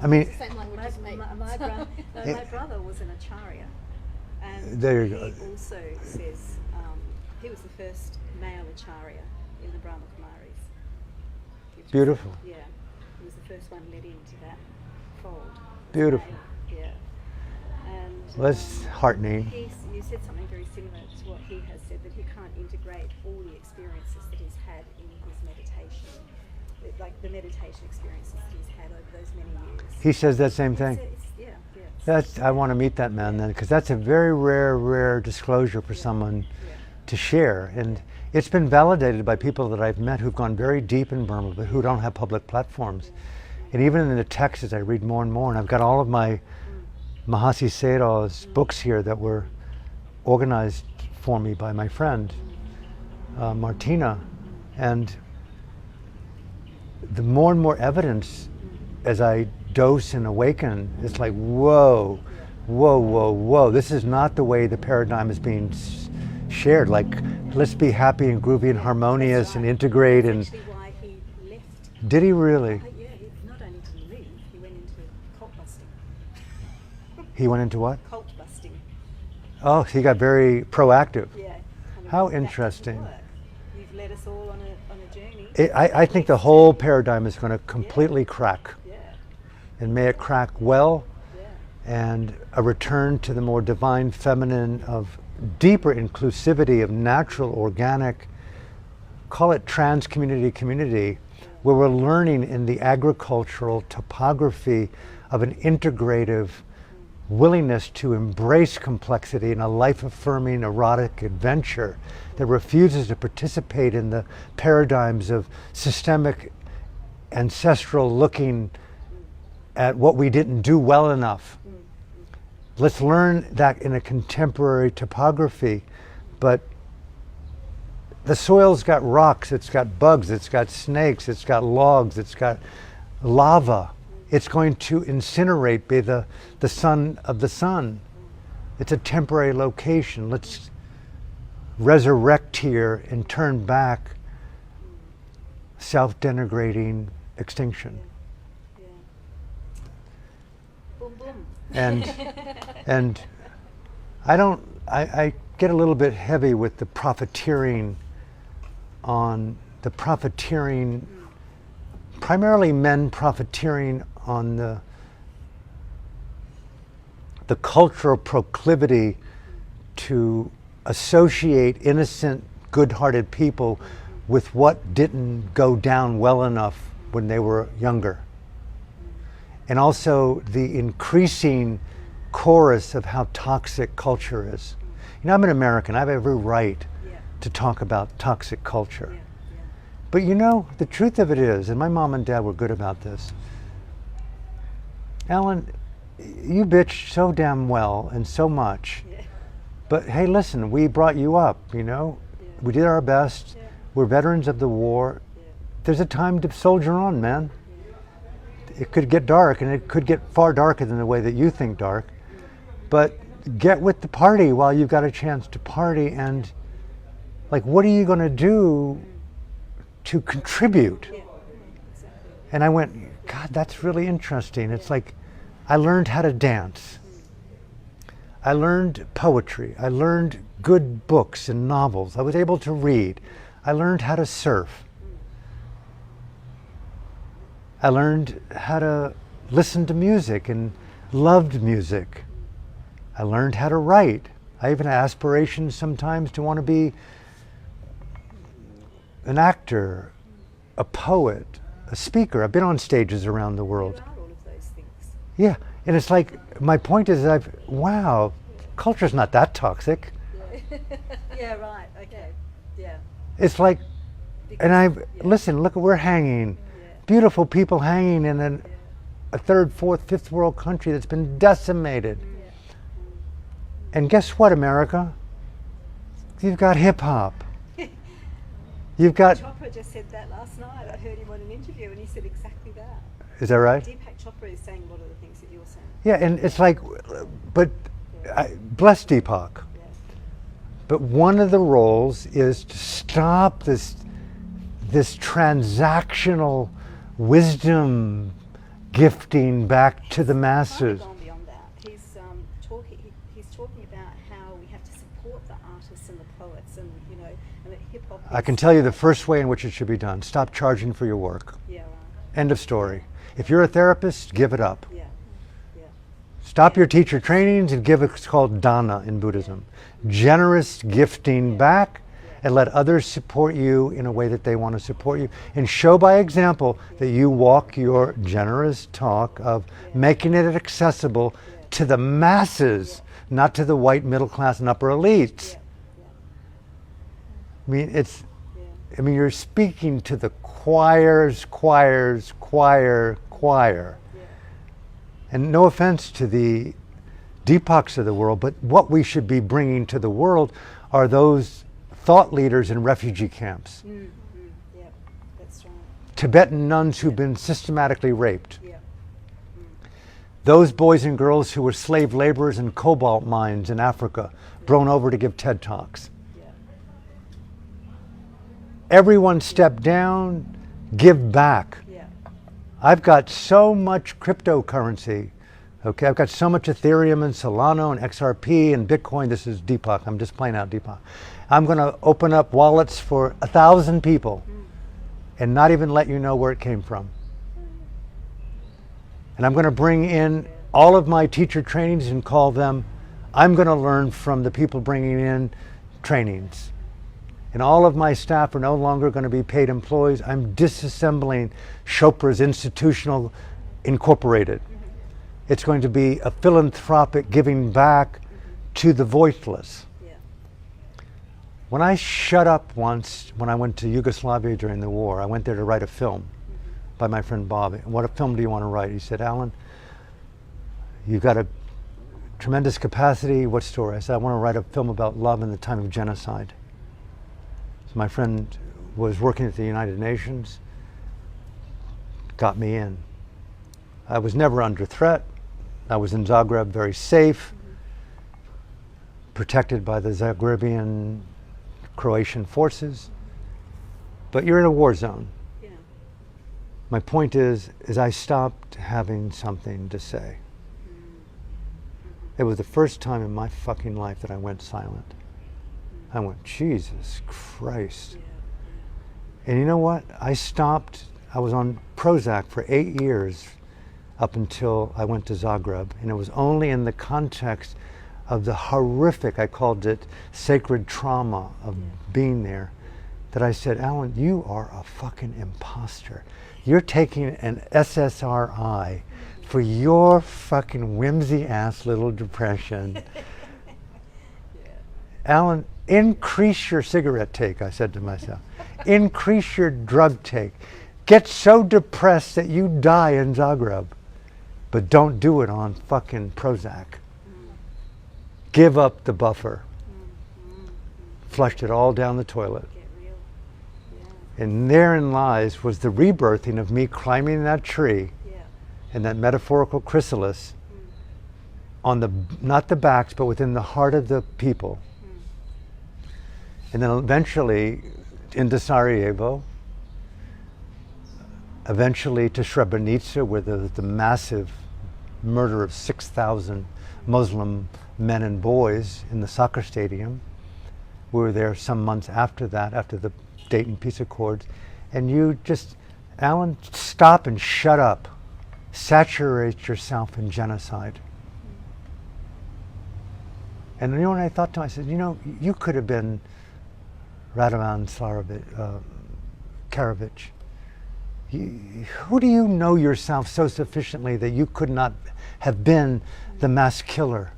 I mean, Same language as me. My brother was an acharya, and there you he go. also says he was the first male acharya in the Brahma Kumaris. Beautiful. Yeah, he was the first one led into that fold. Beautiful. Yeah, and Well, that's heartening. you said something very similar to what he has said, that he can't integrate all the experiences that he's had in his meditation, like the meditation experiences that he's had over those many years. He says that same thing. I want to meet that man then, because that's a very rare disclosure for someone to share. And it's been validated by people that I've met who've gone very deep in Burma, but who don't have public platforms. And even in the texts, as I read more and more, and I've got all of my Mahasi Sayadaw's books here that were organized for me by my friend, Martina. And the more and more evidence as I dose and awaken, it's like, whoa, whoa, whoa, whoa, this is not the way the paradigm is being shared. Like, let's be happy and groovy and harmonious That's and right. integrate. That's And actually why he left. did he really? Yeah, he not only did he leave, he went into cult busting. He went into what? Cult busting. Oh, he got very proactive. Yeah. How That doesn't interesting. work. You've led us all on a journey. I think the whole paradigm is going to completely crack. Yeah. And may it crack well, Yeah. and a return to the more divine feminine of deeper inclusivity of natural, organic, call it trans community, where we're learning in the agricultural topography of an integrative willingness to embrace complexity in a life-affirming erotic adventure that refuses to participate in the paradigms of systemic ancestral looking at what we didn't do well enough. Let's learn that in a contemporary topography, but the soil's got rocks, it's got bugs, it's got snakes, it's got logs, it's got lava. It's going to incinerate, be the son of the sun. It's a temporary location. Let's resurrect here and turn back self-denigrating extinction. Yeah. Boom, boom. And I get a little bit heavy with the profiteering primarily men profiteering on the cultural proclivity to associate innocent, good-hearted people with what didn't go down well enough when they were younger. And also the increasing chorus of how toxic culture is. You know, I'm an American. I have every right to talk about toxic culture. But you know, the truth of it is, and my mom and dad were good about this, Alan, you bitch so damn well and so much. But hey, listen, we brought you up, you know? We did our best. We're veterans of the war. There's a time to soldier on, man. It could get dark, and it could get far darker than the way that you think dark. But get with the party while you've got a chance to party, and like, what are you going to do to contribute? And I went, God, that's really interesting. It's like, I learned how to dance. I learned poetry. I learned good books and novels. I was able to read. I learned how to surf. I learned how to listen to music and loved music. I learned how to write. I even had aspirations sometimes to want to be an actor, a poet, a speaker. I've been on stages around the world. You are all of those things. Yeah, and it's like, my point is, wow, culture's not that toxic. Yeah. Yeah, right, okay. Yeah. It's like, listen, look, we're hanging. Beautiful people hanging in a third, fourth, fifth world country that's been decimated. And guess what, America? You've got hip hop. You've got... Chopra just said that last night. I heard him on an interview and he said exactly that. Is that right? Deepak Chopra is saying a lot of the things that you're saying. Yeah, and it's like, but bless Deepak. Yeah. But one of the roles is to stop this transactional wisdom gifting back to the masses. Gone beyond that. He's talking about how we have to support the artists and the poets, and you know, and that hip hop. I can tell you the first way in which it should be done. Stop charging for your work. Yeah, right. End of story. If you're a therapist, give it up. Yeah, yeah. Stop your teacher trainings and give it's called dana in Buddhism. Generous gifting back, and let others support you in a way that they want to support you. And show by example that you walk your generous talk of making it accessible to the masses, not to the white middle class and upper elites. I mean, you're speaking to the choir. And no offense to the Deepaks of the world, but what we should be bringing to the world are those thought leaders in refugee camps. Yeah, that's right. Tibetan nuns who've been systematically raped. Yeah. Those boys and girls who were slave laborers in cobalt mines in Africa, blown over to give TED Talks. Yeah. Everyone step down, give back. Yeah. I've got so much cryptocurrency. Okay, I've got so much Ethereum and Solana and XRP and Bitcoin. This is Deepak. I'm just playing out Deepak. I'm going to open up wallets for 1,000 people and not even let you know where it came from. And I'm going to bring in all of my teacher trainings and call them, I'm going to learn from the people bringing in trainings. And all of my staff are no longer going to be paid employees. I'm disassembling Chopra's Institutional Incorporated. It's going to be a philanthropic giving back to the voiceless. Yeah. When I shut up once, when I went to Yugoslavia during the war, I went there to write a film by my friend Bob. What a film do you want to write? He said, Alan, you've got a tremendous capacity. What story? I said, I want to write a film about love in the time of genocide. So my friend was working at the United Nations, got me in. I was never under threat. I was in Zagreb, very safe, protected by the Zagrebian Croatian forces. But you're in a war zone. Yeah. My point is I stopped having something to say. It was the first time in my fucking life that I went silent. I went, Jesus Christ. And you know what? I stopped. I was on Prozac for 8 years up until I went to Zagreb. And it was only in the context of the horrific, I called it sacred trauma of being there, that I said, Alan, you are a fucking imposter. You're taking an SSRI for your fucking whimsy ass little depression. Alan, increase your cigarette take, I said to myself. Increase your drug take. Get so depressed that you die in Zagreb. But don't do it on fucking Prozac. Give up the buffer. Flushed it all down the toilet. Get real. And therein lies was the rebirthing of me climbing that tree Yeah. and that metaphorical chrysalis on the, not the backs, but within the heart of the people. And then eventually into Sarajevo, eventually to Srebrenica, where the massive murder of 6,000 Muslim men and boys in the soccer stadium. We were there some months after that, after the Dayton Peace Accords. And you just, Alan, stop and shut up. Saturate yourself in genocide. And you know what I thought to myself? I said, you know, you could have been Radovan Karadzic. Who do you know yourself so sufficiently that you could not have been the mass killer?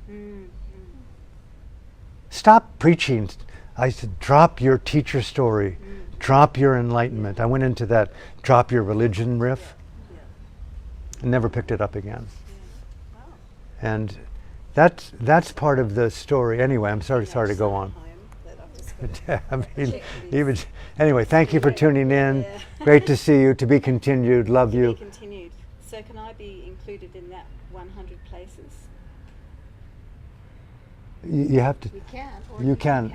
Stop preaching. I said, drop your teacher story. Drop your enlightenment. I went into that drop your religion riff and never picked it up again. And that's part of the story. Anyway, I'm sorry to go on. I mean, even anyway, thank you for tuning in. Yeah. Great to see you. To be continued. Love To you. be continued. So can I be included in that 100 places? You have to. You can. Or You can.